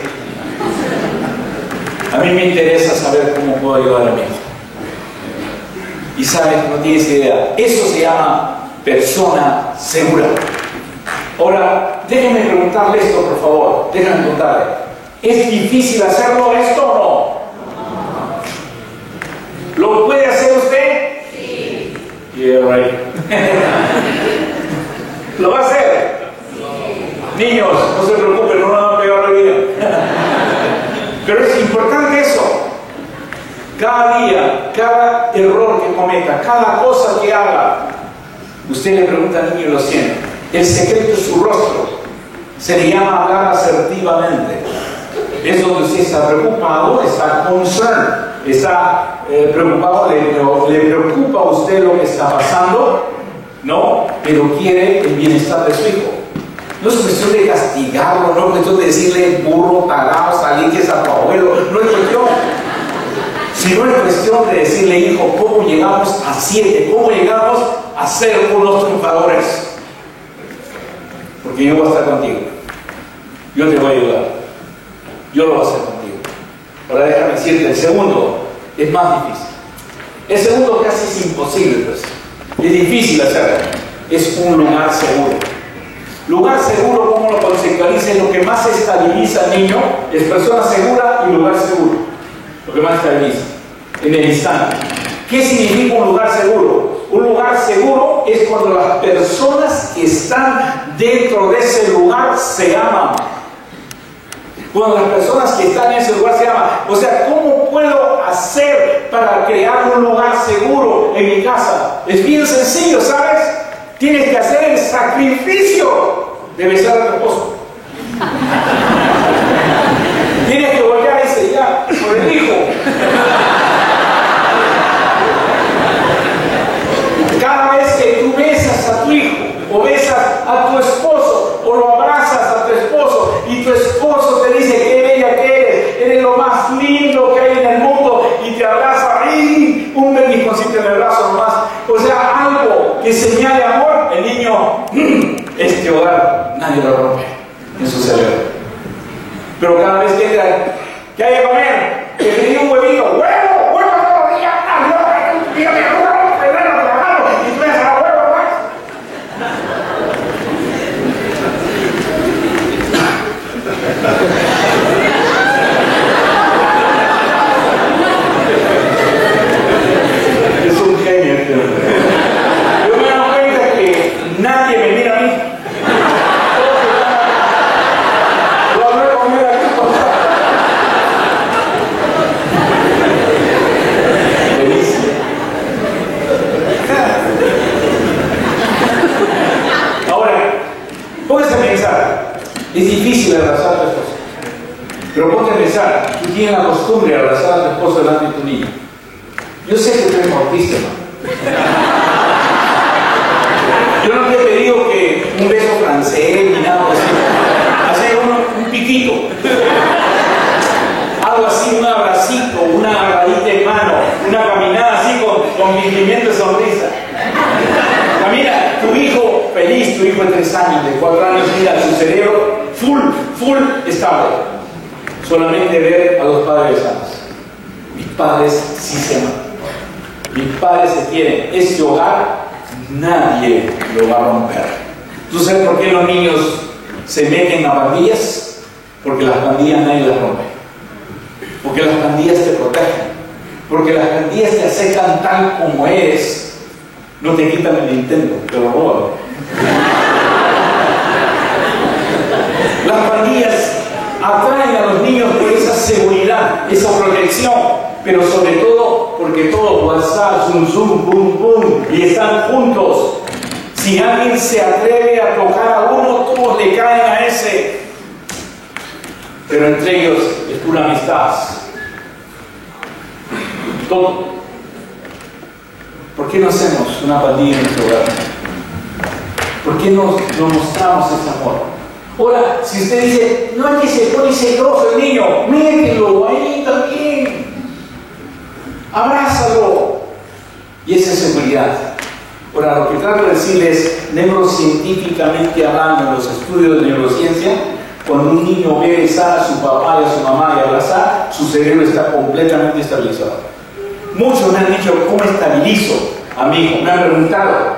A mí me interesa saber cómo puedo ayudar a mi hijo. Y sabes, no tienes idea. Eso se llama persona segura. Ahora, déjenme preguntarle esto, por favor. Déjenme preguntarle. ¿Es difícil hacerlo esto o no? ¿Lo puede hacer usted? Sí. Yeah, right. ¿Lo va a hacer? Sí. Niños, no se preocupen, no van a pegar la vida. Pero es importante eso. Cada día, cada error que cometa, cada cosa que haga, usted le pregunta al niño y lo siente. El secreto es su rostro. Se le llama hablar asertivamente. Es donde usted está preocupado, está concerned, está preocupado, le preocupa a usted lo que está pasando, ¿no? Pero quiere el bienestar de su hijo. No es cuestión de castigarlo, no es cuestión de decirle burro, tarado, salíes a tu abuelo, no es cuestión. Sino es cuestión de decirle, hijo, ¿cómo llegamos a 7? ¿Cómo llegamos a ser unos triunfadores? Porque yo voy a estar contigo. Yo te voy a ayudar. Yo lo voy a hacer contigo. Ahora déjame decirte, el segundo es más difícil. El segundo casi es imposible, pues. Es difícil hacerlo. Es un lugar seguro. Lugar seguro, ¿cómo lo conceptualiza? Es lo que más estabiliza al niño. Es persona segura y lugar seguro. Lo que más estabiliza en el instante. ¿Qué significa un lugar seguro? Un lugar seguro es cuando las personas que están dentro de ese lugar se aman. Cuando las personas que están en ese lugar se aman. O sea, ¿cómo puedo hacer para crear un lugar seguro en mi casa? Es bien sencillo, ¿sabes? Tienes que hacer el sacrificio de besar a tu esposo. Tienes que volver a ese ya, por el hijo. Cada vez que tú besas a tu hijo, o besas a tu esposo, o lo abrazas a tu esposo, y tu esposo te dice qué bella que eres lo más lindo que hay en el mundo, y te abraza, ¡ay! Un belisconcito en el brazo nomás. O sea, algo que señale amor, el niño, este hogar, nadie lo rompe en su cerebro. Pero cada vez que entra, ¿qué hay de comer? Que te di un huevito, ¡huevo! ¡Huevo todos los días! difícil abrazar a tu esposa. Pero ponte a pensar, tú tienes la costumbre de abrazar a tu esposa delante de tu niño. Yo sé que tú eres autista, ¿no? Yo no te he pedido que un beso francés ni nada así. Hacer un piquito. Algo así, un abracito, una agarradita de mano, una caminada así con fingimiento de sonrisa. Camina, tu hijo feliz, tu hijo de 3 años, de 4 años, mira, su cerebro full estable. Solamente ver a los padres sanos. Mis padres sí se aman. Mis padres se quieren. Este hogar nadie lo va a romper. ¿Tú sabes por qué los niños se meten a pandillas? Porque las pandillas nadie las rompe. Porque las pandillas te protegen. Porque las pandillas te aceptan tal como eres. No te quitan el Nintendo, te lo roban. Las pandillas atraen a los niños por esa seguridad, esa protección, pero sobre todo porque todos WhatsApp, Zoom, pum, pum, y están juntos. Si alguien se atreve a tocar a uno, todos le caen a ese. Pero entre ellos es pura amistad. Todo. ¿Por qué no hacemos una pandilla en nuestro hogar? ¿Por qué no mostramos ese amor? Ahora, si usted dice, no es que se pone celoso el niño, mételo ahí también. Abrázalo. Y esa es seguridad. Ahora, lo que trato de decirles es, neurocientíficamente hablando, en los estudios de neurociencia, cuando un niño ve besar a su papá y a su mamá y abrazar, su cerebro está completamente estabilizado. Muchos me han dicho, ¿cómo estabilizo a mi hijo? Me han preguntado,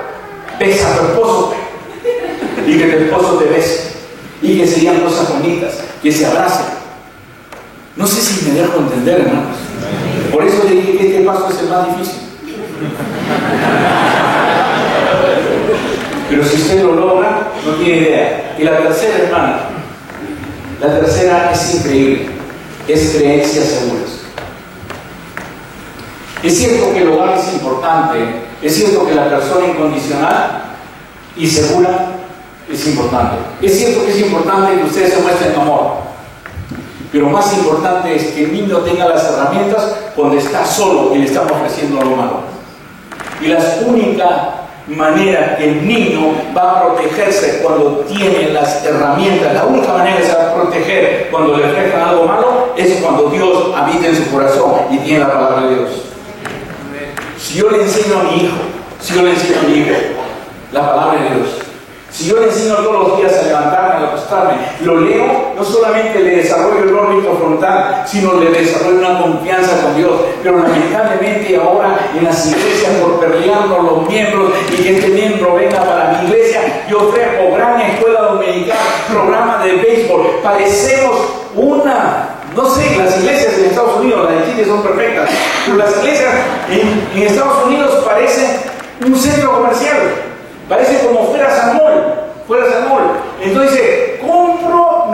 besa a tu esposo y que tu esposo te bese y que se digan cosas bonitas, que se abracen. No sé si me dejo entender, hermanos. Por eso le dije que este paso es el más difícil. Pero si usted lo logra, no tiene idea. Y la tercera, hermana, la tercera es increíble, es creencias seguras. Es cierto que el hogar es importante, es cierto que la persona incondicional y segura es importante. Es cierto que es importante que ustedes se muestren amor, pero más importante es que el niño tenga las herramientas cuando está solo y le estamos ofreciendo algo malo. Y la única manera que el niño va a protegerse cuando tiene las herramientas, la única manera que se va a proteger cuando le ofrezcan algo malo es cuando Dios habita en su corazón y tiene la palabra de Dios. Si yo le enseño a mi hijo, la palabra de Dios, si yo le enseño todos los días a levantarme, a acostarme, lo leo, no solamente le desarrollo el órbito frontal, sino le desarrollo una confianza con Dios. Pero lamentablemente ahora en las iglesias, por pelearnos los miembros y que este miembro venga para mi iglesia, yo ofrezco gran escuela dominical, programa de béisbol, parecemos no sé, las iglesias en Estados Unidos, las de Chile son perfectas, pero las iglesias en Estados Unidos parecen un centro comercial, parece como fuera San Mall. Entonces dice, compro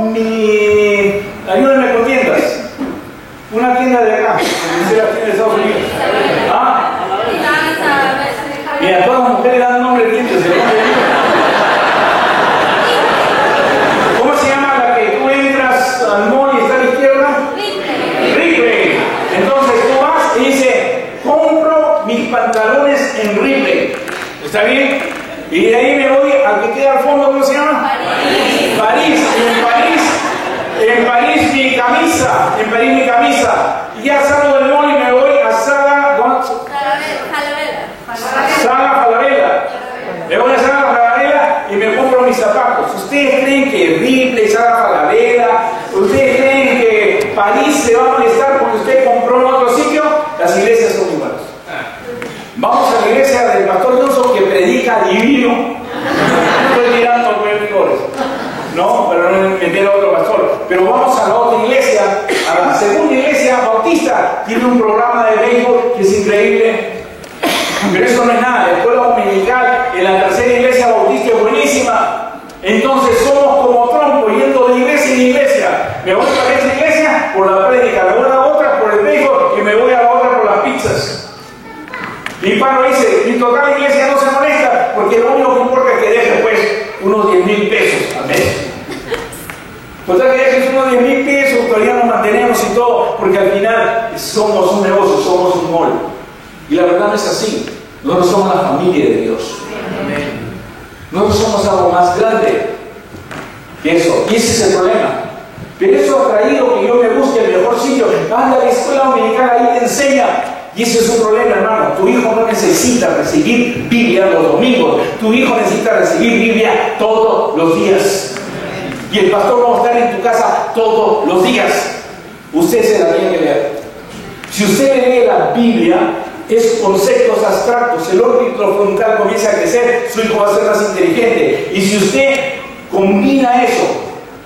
ayúdenme con tiendas, una tienda de acá, que la tienda de Estados Unidos. ¿Ah? Mira, todas las mujeres dan nombre de tiendas, ¿cómo se llama la que tú entras al mall y está a la izquierda? Ripley. Entonces tú vas y dices, compro mis pantalones en Ripley. ¿Está bien? Y de ahí me voy al que queda al fondo, ¿cómo se llama? París. En París mi camisa. Y ya salgo del mall y me voy a Sala Falabella. Me voy a Sala Falabella y me compro mis zapatos. ¿Ustedes creen que Ripley, Sala Falabella, ustedes creen que París se va a molestar porque usted compró en otro sitio? Las iglesias son iguales. Vamos a la iglesia del pastor Johnson que predica divino. No estoy mirando a predicadores, no, pero no me meter a otro pastor. Pero vamos a la otra iglesia, a la segunda iglesia bautista, tiene un programa de béisbol que es increíble. Pero eso no es nada, la escuela dominical en la tercera iglesia bautista es buenísima. Entonces somos como trompos yendo de iglesia en iglesia. Me voy para esa iglesia por la prédica, me voy a la otra por el béisbol y me voy a la otra por las pizzas. Mi padre dice, mi total iglesia no se molesta porque lo único que importa es que deje pues unos 10,000 pesos al mes. Pues que dejes unos 10,000 pesos, todavía nos mantenemos y todo, porque al final somos un negocio, somos un mall. Y la verdad no es así. Nosotros somos la familia de Dios. Nosotros somos algo más grande que eso. Y ese es el problema. Pero eso ha traído que yo me busque el mejor sitio. Anda a la escuela dominical, ahí te enseña. Y ese es un problema, hermano. Tu hijo no necesita recibir Biblia los domingos. Tu hijo necesita recibir Biblia todos los días. Y el pastor va a estar en tu casa todos los días. Usted se la tiene que leer. Si usted lee la Biblia, es conceptos abstractos. El órbito frontal comienza a crecer, su hijo va a ser más inteligente. Y si usted combina eso,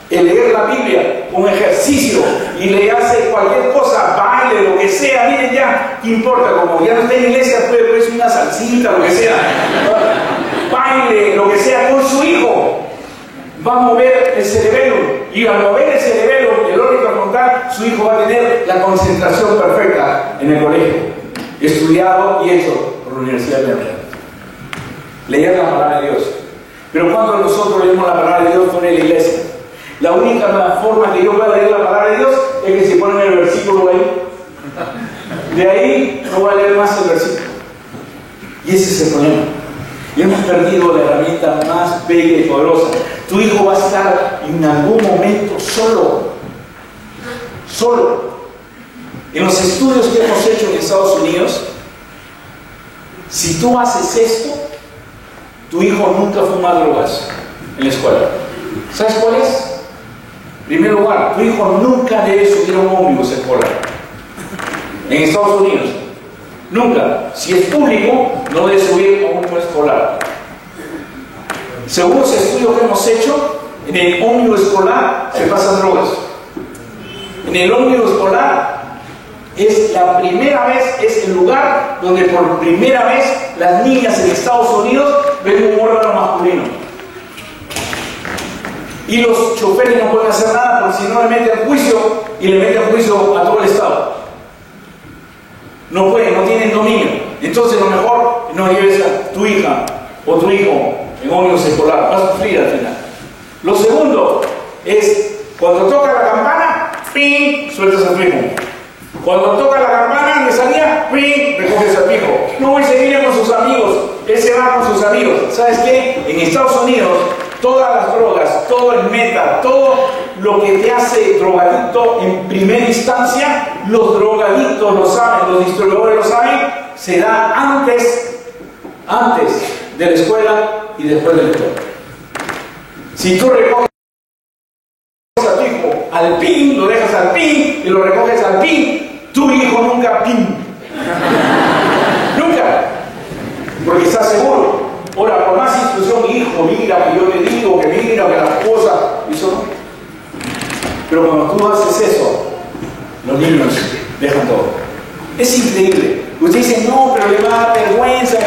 el leer la Biblia, con ejercicio, y le hace cualquier cosa, baile, lo que sea, miren ya, ¿qué importa? Como ya no está en iglesia, puede ponerse una salsita, lo que sea, baile, lo que sea, con su hijo, va a mover el cerebelo, y al mover el cerebelo, el órbito frontal, su hijo va a tener la concentración perfecta en el colegio, estudiado y hecho por la Universidad de Berlín. Leer la palabra de Dios. Pero cuando nosotros leemos la palabra de Dios con la iglesia, la única forma que yo pueda leer la palabra de Dios es que se ponen el versículo ahí. De ahí no voy a leer más el versículo. Y ese es el problema. Y hemos perdido la herramienta más bella y poderosa. Tu hijo va a estar en algún momento solo. Solo. En los estudios que hemos hecho en Estados Unidos, si tú haces esto, tu hijo nunca fuma drogas en la escuela. ¿Sabes cuál es? En primer lugar, tu hijo nunca debe subir a un ómnibus escolar. En Estados Unidos. Nunca. Si es público, no debe subir a un ómnibus escolar. Según los estudios que hemos hecho, en el ómnibus escolar se pasan drogas. En el ómnibus escolar es la primera vez, es el lugar donde por primera vez las niñas en Estados Unidos ven un órgano masculino. Y los choferes no pueden hacer nada porque si no le meten juicio y le meten juicio a todo el Estado. No pueden, no tienen dominio. Entonces lo mejor no lleves a tu hija o tu hijo en ómnibus escolar, vas a sufrir al final. Lo segundo es cuando toca la campana, ¡ping!, sueltas a tu hijo. Cuando toca la campana de salida, ¡ping!, recoges a tu hijo. No, y se viene con sus amigos, él se va con sus amigos. ¿Sabes qué? En Estados Unidos, todas las drogas, todo el meta, todo lo que te hace drogadicto en primera instancia, los drogadictos lo saben, los distribuidores lo saben, se da antes de la escuela y después de la escuela. Si tú recoges a tu hijo al pin, lo dejas al pin y lo recoges al pin, tu hijo nunca pin. Nunca. Porque está seguro. Ahora, por más instrucción, hijo, mira, que yo te digo, que mira, que las cosas, eso no. Pero cuando tú haces eso, los niños dejan todo. Es increíble. Usted dice, no, pero le va a dar vergüenza,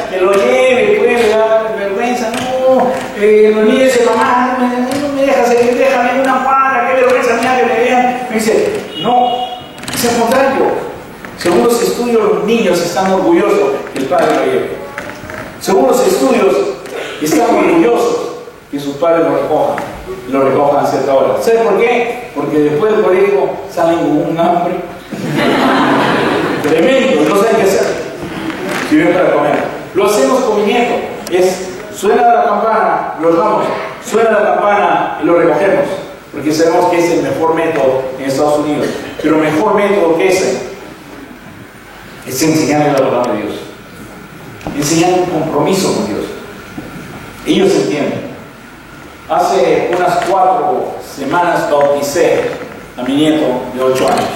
que lo lleve, pues, le va a dar vergüenza. No, los niños dicen, mamá, no me dejas seguir, déjame en una cuadra, qué vergüenza mía que me vean. Me dice, no, es al contrario. Según los estudios, los niños están orgullosos que el padre lo lleve. Según los estudios, están orgullosos que sus padres lo recojan a cierta hora. ¿Sabes por qué? Porque después del colegio salen con un hambre tremendo, no saben qué hacer si ven para comer. Lo hacemos con mi nieto. Suena la campana, lo damos, suena la campana y lo recogemos, porque sabemos que es el mejor método en Estados Unidos. Pero mejor método que ese es enseñarle la palabra de Dios. Enseñar un compromiso con Dios. Ellos entienden. Hace unas 4 semanas bauticé a mi nieto de 8 años.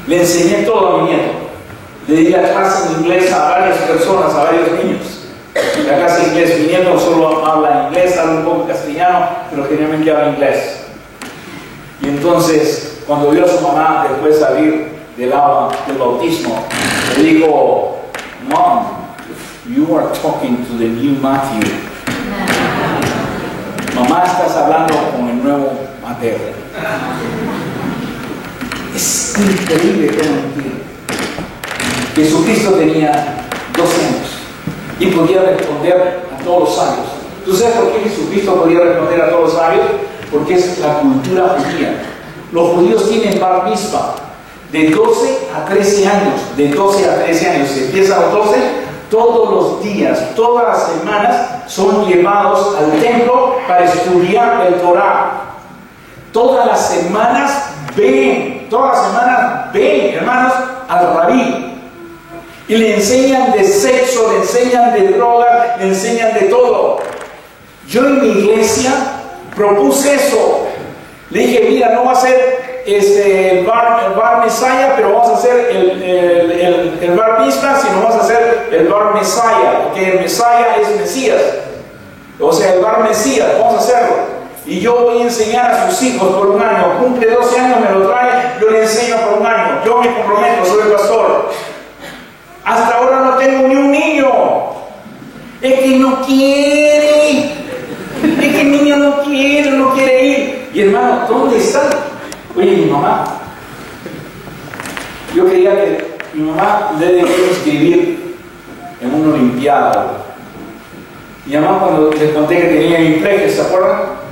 Le enseñé todo a mi nieto. Le di la clase en inglés a varias personas, a varios niños. La clase de inglés, mi nieto solo habla inglés, habla un poco castellano, pero generalmente habla inglés. Y entonces, cuando vio a su mamá después salir del agua del bautismo, le digo, Mom, you are talking to the new Matthew. Mamá, estás hablando con el nuevo Mateo. Es increíble cómo entiende. Jesucristo tenía 12 años y podía responder a todos los sabios ¿Tú sabes por qué Jesucristo podía responder a todos los sabios? Porque es la cultura judía. Los judíos tienen bar mitzvah de 12 a 13 años. De 12 a 13 años. Se empieza a los 12, todos los días, todas las semanas son llevados al templo para estudiar el Torah. Todas las semanas ven, hermanos, al rabí. Y le enseñan de sexo, le enseñan de droga, le enseñan de todo. Yo en mi iglesia propuse eso. Le dije, mira, no va a ser el bar Mesaya, pero vamos a hacer el bar Mitzvah, sino vamos a hacer el bar Mesaya, porque el Mesaya es Mesías. O sea, el bar Mesías, vamos a hacerlo. Y yo voy a enseñar a sus hijos por un año. Cumple 12 años, me lo trae, yo le enseño por un año. Yo me comprometo, soy el pastor. Hasta ahora no tengo ni un niño. Es que no quiere. Es que el niño no quiere ir. Y hermano, ¿dónde está? Oye, mi mamá. Yo creía que mi mamá le debía inscribir en una olimpiada. Mi mamá, cuando les conté que tenía mi pleje, ¿se acuerdan?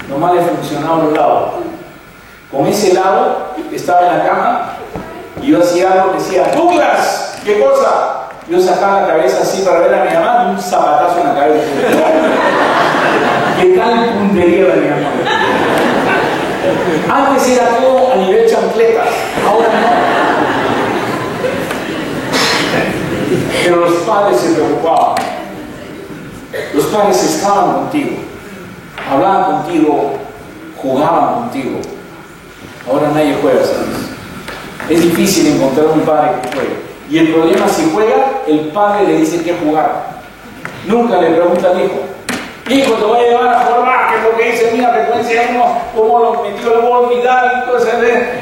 Nomás le funcionaba un lado. Con ese lado estaba en la cama y yo hacía algo que decía, Douglas, ¿qué cosa? Yo sacaba la cabeza así para ver a mi mamá y un zapatazo en la cabeza. ¿Qué tal puntería de mi mamá? Antes era todo a nivel chancleta, ahora no. Pero los padres se preocupaban. Los padres estaban contigo, hablaban contigo, jugaban contigo. Ahora nadie juega, ¿sabes? Es difícil encontrar un padre que juegue. Y el problema, si juega, el padre le dice que jugar. Nunca le pregunta al hijo, hijo, te voy a llevar a jugar, que es lo que dice mi frecuencia 1, cómo lo metió el gol Vidal y todo eso.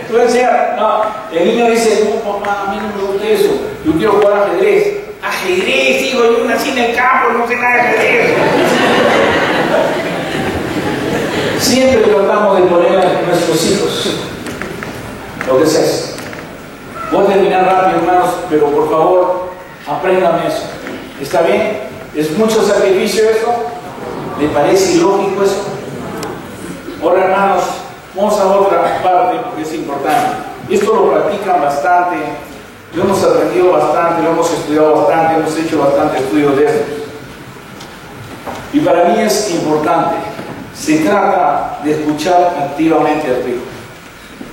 Tú decías, no, el niño dice, no, papá, a mí no me gusta eso, yo quiero jugar ajedrez. Ajedrez, hijo, yo nací en el campo, no sé nada de ajedrez. Siempre tratamos de poner a nuestros hijos lo que es eso. Voy a terminar rápido, hermanos, pero por favor, aprendan eso. ¿Está bien? ¿Es mucho sacrificio eso? ¿Le parece ilógico eso? Ahora, hermanos, vamos a otra parte porque es importante. Esto lo practican bastante. Lo hemos aprendido bastante, lo hemos estudiado bastante, hemos hecho bastante estudios de esto. Y para mí es importante. Se trata de escuchar activamente a tu hijo.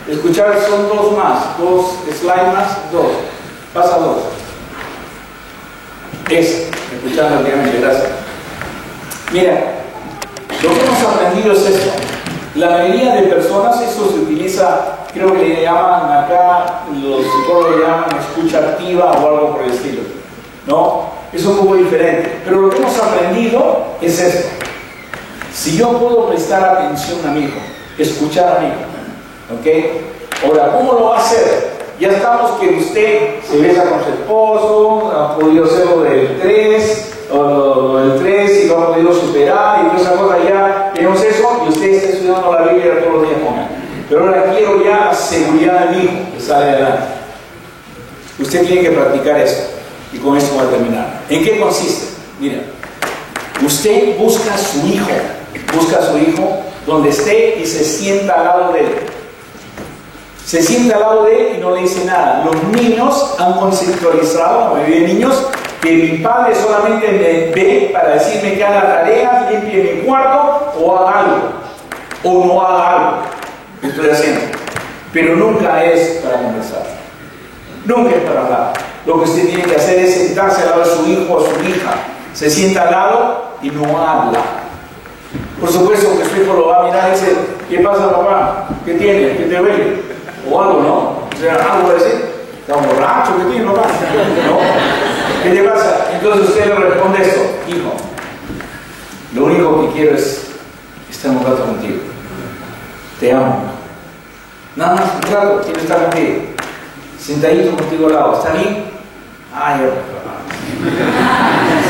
Escuchar son dos slides más, dos. Pasa dos. Escuchar activamente, gracias. Mira, lo que hemos aprendido es esto. La mayoría de personas, eso se utiliza, creo que le llaman acá, los psicólogos le llaman escucha activa o algo por el estilo, ¿no? Es un poco diferente, pero lo que hemos aprendido es esto. Si yo puedo prestar atención a mi hijo, escuchar a mi hijo, ¿ok? Ahora, ¿cómo lo va a hacer? Ya estamos que usted se besa con su esposo, ha podido hacer lo del 3, y lo ha podido superar, y toda esa cosa ya tenemos eso, y usted está estudiando la Biblia todos los días con él. Pero ahora quiero ya la seguridad de mi hijo que sale adelante. Usted tiene que practicar esto, y con esto voy a terminar. ¿En qué consiste? Mira, usted busca a su hijo donde esté y se sienta al lado de él. Se sienta al lado de él y no le dice nada. Los niños han conceptualizado, la mayoría de niños, que mi padre solamente me ve para decirme que haga tareas, limpie mi cuarto o haga algo, o no haga algo que estoy haciendo. Pero nunca es para conversar, nunca es para hablar. Lo que usted tiene que hacer es sentarse al lado de su hijo o su hija. Se sienta al lado y no habla. Por supuesto que su hijo lo va a mirar y dice, ¿qué pasa, papá? ¿Qué tiene? ¿Qué te duele? O algo, ¿no? O sea, algo va a decir, ¿está borracho? ¿Qué tiene, papá? ¿No? ¿Qué te pasa? Entonces usted le responde esto, hijo, lo único que quiero es estar un rato contigo. Te amo. Nada más, un rato, quiero estar contigo. Sentadito contigo al lado, ¿está bien? Ay,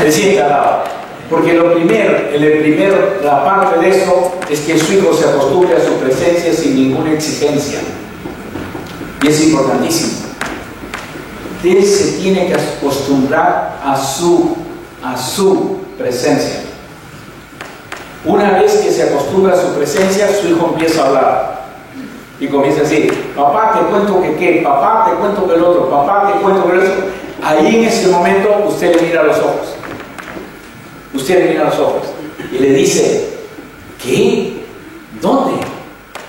se sienta al lado. Porque la parte de eso es que su hijo se acostumbre a su presencia sin ninguna exigencia. Y es importantísimo. Él se tiene que acostumbrar a su presencia. Una vez que se acostumbra a su presencia, su hijo empieza a hablar. Y comienza así: papá, te cuento que qué, papá, te cuento que el otro, papá, te cuento que el otro. Ahí en ese momento usted le mira a los ojos. Usted le mira a los ojos y le dice: ¿qué? ¿Dónde?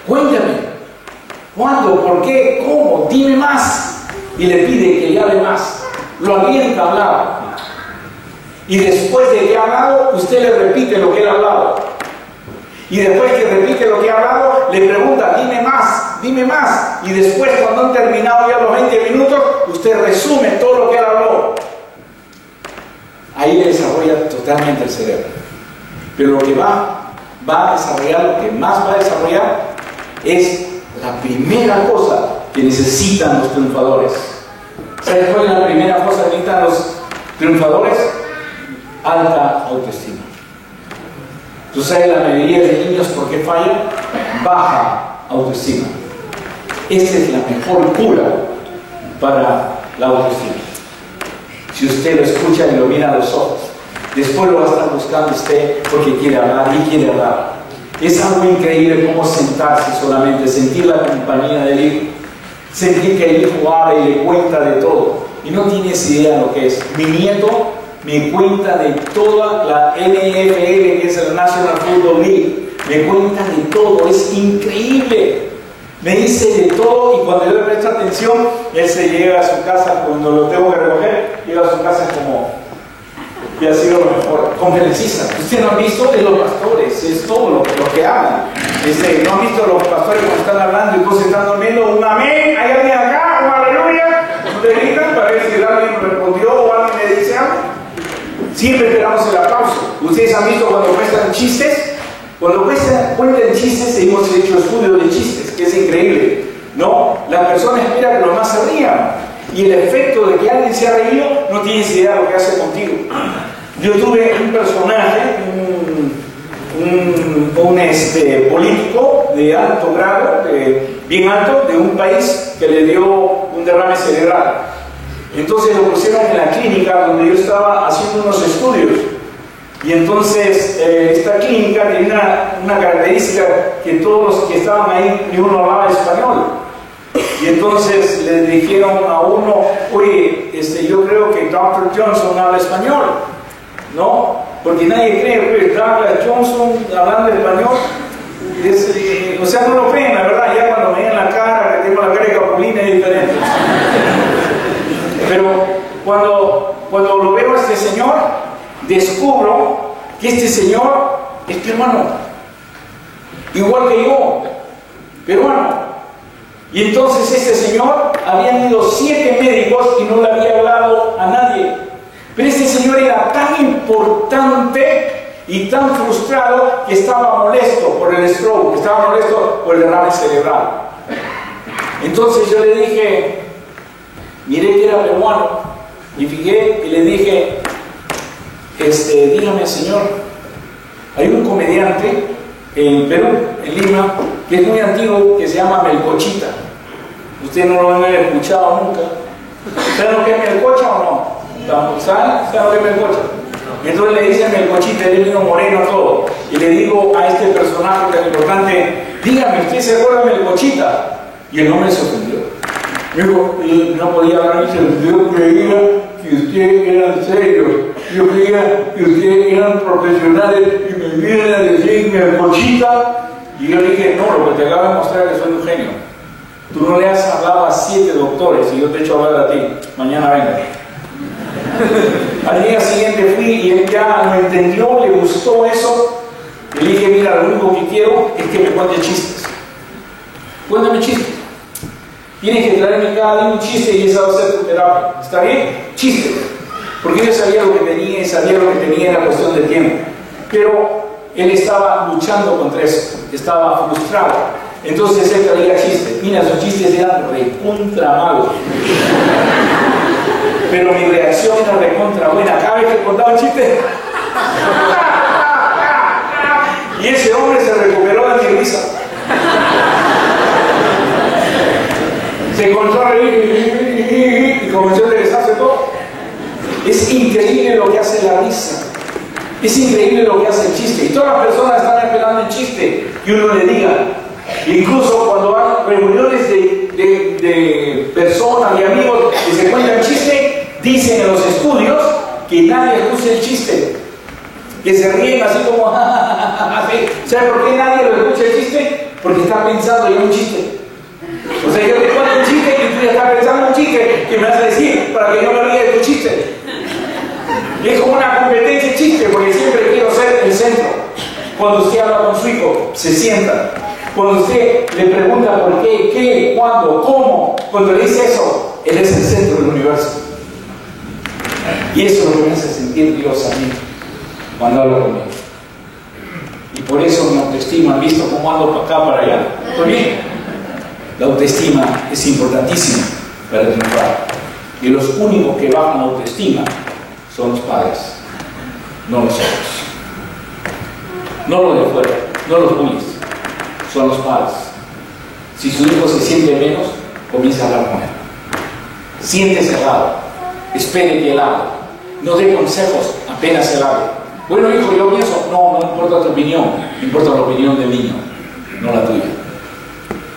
Cuéntame. ¿Cuándo? ¿Por qué? ¿Cómo? Dime más. Y le pide que le hable más. Lo alienta a hablar. Y después de que ha hablado, usted le repite lo que él ha hablado. Y después que repite lo que ha hablado, le pregunta: dime más, dime más. Y después, cuando han terminado ya los 20 minutos, usted resume todo lo que él habló. Ahí le desarrolla totalmente el cerebro. Pero lo que va a desarrollar, lo que más va a desarrollar, es la primera cosa que necesitan los triunfadores. ¿Sabes cuál es la primera cosa que necesitan los triunfadores? Alta autoestima. ¿Tú sabes la mayoría de niños por qué fallan? Baja autoestima. Esta es la mejor cura para la autoestima. Si usted lo escucha y lo mira a los ojos, después lo va a estar buscando usted porque quiere hablar y quiere hablar. Es algo increíble cómo sentarse solamente, sentir la compañía del hijo, sentir que el hijo habla y le cuenta de todo. Y no tienes idea de lo que es. Mi nieto me cuenta de toda la NFL, que es el National Football League. Me cuenta de todo, es increíble. Me dice de todo, y cuando yo le presto atención, él se llega a su casa, cuando lo tengo que recoger, llega a su casa como que ha sido lo mejor. Conferencista. Ustedes no han visto de los pastores, es todo lo que hablan. No han visto los pastores cuando están hablando y todos están durmiendo, un amén, hay alguien acá, un aleluya. No te gritan para ver si alguien me respondió o alguien me dice algo. Siempre esperamos el aplauso. Ustedes han visto cuando cuentan chistes. Cuando cuentan chistes, hemos hecho estudios de chistes, que es increíble, ¿no? La persona espera que los demás se rían. Y el efecto de que alguien se ha reído, no tienes idea de lo que hace contigo. Yo tuve un personaje, un político de alto grado, bien alto, de un país que le dio un derrame cerebral. Entonces lo pusieron en la clínica donde yo estaba haciendo unos estudios. Y entonces esta clínica tenía una característica, que todos los que estaban ahí, ni uno hablaba español. Y entonces le dijeron a uno: oye, yo creo que Dr. Johnson habla español, ¿no? Porque nadie cree, pues, Douglas Johnson hablando español. O sea, no lo creen, la verdad. Ya cuando me ven la cara, que tengo la cara de capulina, es diferente. Pero cuando lo veo a este señor, descubro que este señor es peruano, igual que yo, peruano. Y entonces este señor, habían ido 7 médicos y no le había hablado a nadie. Pero este señor era tan importante y tan frustrado que estaba molesto por el stroke, estaba molesto por el derrame cerebral. Entonces yo le dije, miré que era peruano, y fijé y le dije: dígame, señor, hay un comediante en Perú, en Lima, que es muy antiguo, que se llama Melcochita. Usted no lo han escuchado nunca. ¿Saben lo que es Melcocha o no? ¿Saben lo que es Melcocha? Entonces le dicen Melcochita, él vino moreno todo. Y le digo a este personaje tan importante: dígame, ¿usted se acuerda de Melcochita? Y el hombre se ofendió. Me dijo, no podía hablar, y yo creía que ustedes eran serios, yo creía que ustedes eran profesionales y me vienen a decir Melcochita. Y yo le dije: no, lo que te acabo de mostrar es que soy un genio. Tú no le has hablado a 7 doctores y yo te he hecho hablar a ti. Mañana venga. Al día siguiente fui y él ya lo entendió, le gustó eso. Y le dije: mira, lo único que quiero es que me cuentes chistes. Cuéntame chistes. Tienes que traerme cada día un chiste y esa va a ser tu terapia. ¿Está bien? Chistes. Porque yo sabía lo que tenía y sabía lo que tenía, era cuestión de tiempo. Pero él estaba luchando contra eso, estaba frustrado. Entonces él traía chistes. Mira, sus chistes eran recontra malos. Pero mi reacción era recontra buena. Cada vez que contaba un chiste, y ese hombre se recuperó de mi risa. Se comenzó a reír y comenzó a interesarse todo. Es increíble lo que hace la risa. Es increíble lo que hace el chiste. Y todas las personas están esperando el chiste que uno le diga. Incluso cuando hay reuniones de personas y amigos que se cuentan chiste, dicen en los estudios que nadie escucha el chiste. Que se ríen así como así. ¿Sabe por qué nadie lo escucha el chiste? Porque está pensando en un chiste. O sea, yo te cuento un chiste y tú ya estás pensando un chiste que me vas a decir para que no me ríe de tu chiste. Y es como una competencia de chiste, porque siempre quiero ser el centro. Cuando usted habla con su hijo, se sienta. Cuando usted le pregunta por qué, cuándo, cómo, cuando le dice eso, él es el centro del universo. Y eso es lo que me hace sentir Dios a mí cuando hablo conmigo. Y por eso mi autoestima, ¿han visto cómo ando para acá, para allá? ¿Estoy bien? La autoestima es importantísima para triunfar. Y los únicos que bajan la autoestima son los padres, no los otros. No los de fuera, no los bullies, son los padres. Si su hijo se siente menos, comienza a hablar con él. Siéntese al lado, espere que él hable. No dé consejos apenas él hable. Bueno, hijo, yo pienso, no importa tu opinión, importa la opinión del niño, no la tuya.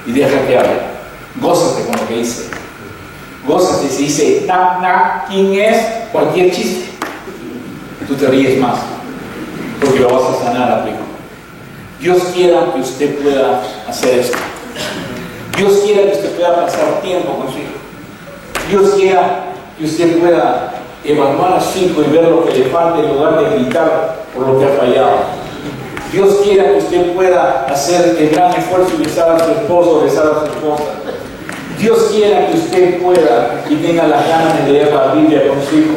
Y deja que hable. Gózate con lo que dice. Gózate si dice, ¿quién es? Cualquier chiste. Tú te ríes más, porque lo vas a sanar a tu hijo. Dios quiera que usted pueda hacer esto. Dios quiera que usted pueda pasar tiempo con su hijo. Dios quiera que usted pueda evaluar a su hijo y ver lo que le falta en lugar de gritar por lo que ha fallado. Dios quiera que usted pueda hacer el gran esfuerzo y besar a su esposo, besar a su esposa. Dios quiera que usted pueda y tenga las ganas de leer la Biblia con su hijo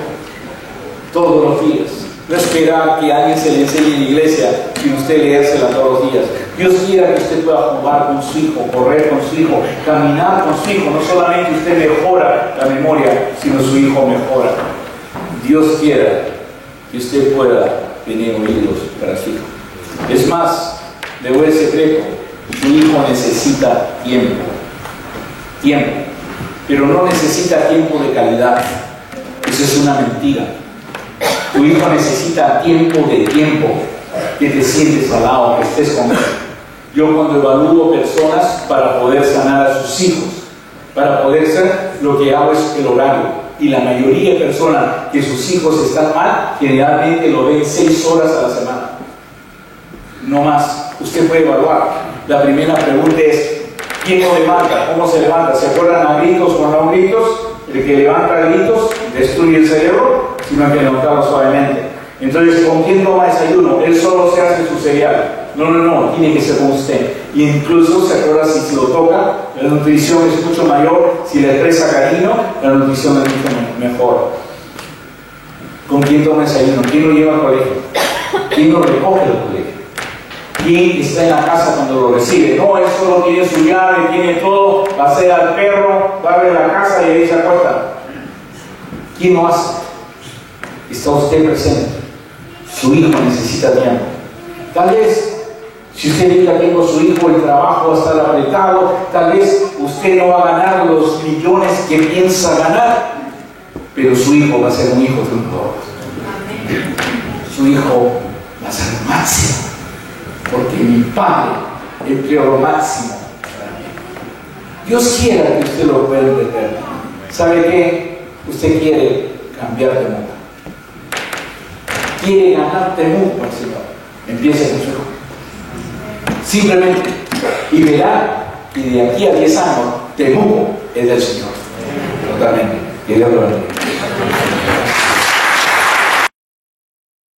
todos los días. No esperar que alguien se le enseñe en la iglesia y usted leérsela todos los días. Dios quiera que usted pueda jugar con su hijo, correr con su hijo, caminar con su hijo. No solamente usted mejora la memoria, sino su hijo mejora. Dios quiera que usted pueda tener oídos para su hijo. Es más, le doy el secreto, su hijo necesita tiempo. Tiempo. Pero no necesita tiempo de calidad. Eso es una mentira. Tu hijo necesita tiempo de tiempo, que te sientes al lado, que estés con él. Yo cuando evalúo personas para poder sanar a sus hijos, para poder ser, lo que hago es el horario. Y la mayoría de personas que sus hijos están mal, generalmente lo ven 6 horas a la semana. No más. Usted puede evaluar. La primera pregunta es, ¿quién lo levanta? ¿Cómo se levanta? ¿Se acuerdan a gritos o no gritos? El que levanta gritos destruye el cerebro, sino que levantarlo suavemente. Entonces, ¿con quién toma desayuno? Él solo se hace su cereal. No, tiene que ser con usted. Y incluso, ¿se acuerda si lo toca? La nutrición es mucho mayor, si le expresa cariño, la nutrición es mucho mejor. ¿Con quién toma desayuno? ¿Quién lo lleva al colegio? ¿Quién lo recoge del colegio? ¿Quién está en la casa cuando lo recibe? No, él solo tiene su llave, tiene todo, pasea al perro, va a ver la casa y ahí se acuesta. ¿Quién lo hace? Está usted presente. Su hijo necesita tiempo. Tal vez, si usted diga tengo su hijo, el trabajo va a estar apretado, tal vez usted no va a ganar los millones que piensa ganar, pero su hijo va a ser un hijo triunfador. Su hijo va a ser el máximo, porque mi padre empleó lo máximo para mí. Dios quiera que usted lo pueda entender. ¿Sabe qué? Usted quiere cambiar de mundo. Quiere ganar temor por el Señor. Empiece con su hijo. Simplemente. Y verá que de aquí a 10 años, temor es del Señor. Totalmente. Que Dios lo bendiga.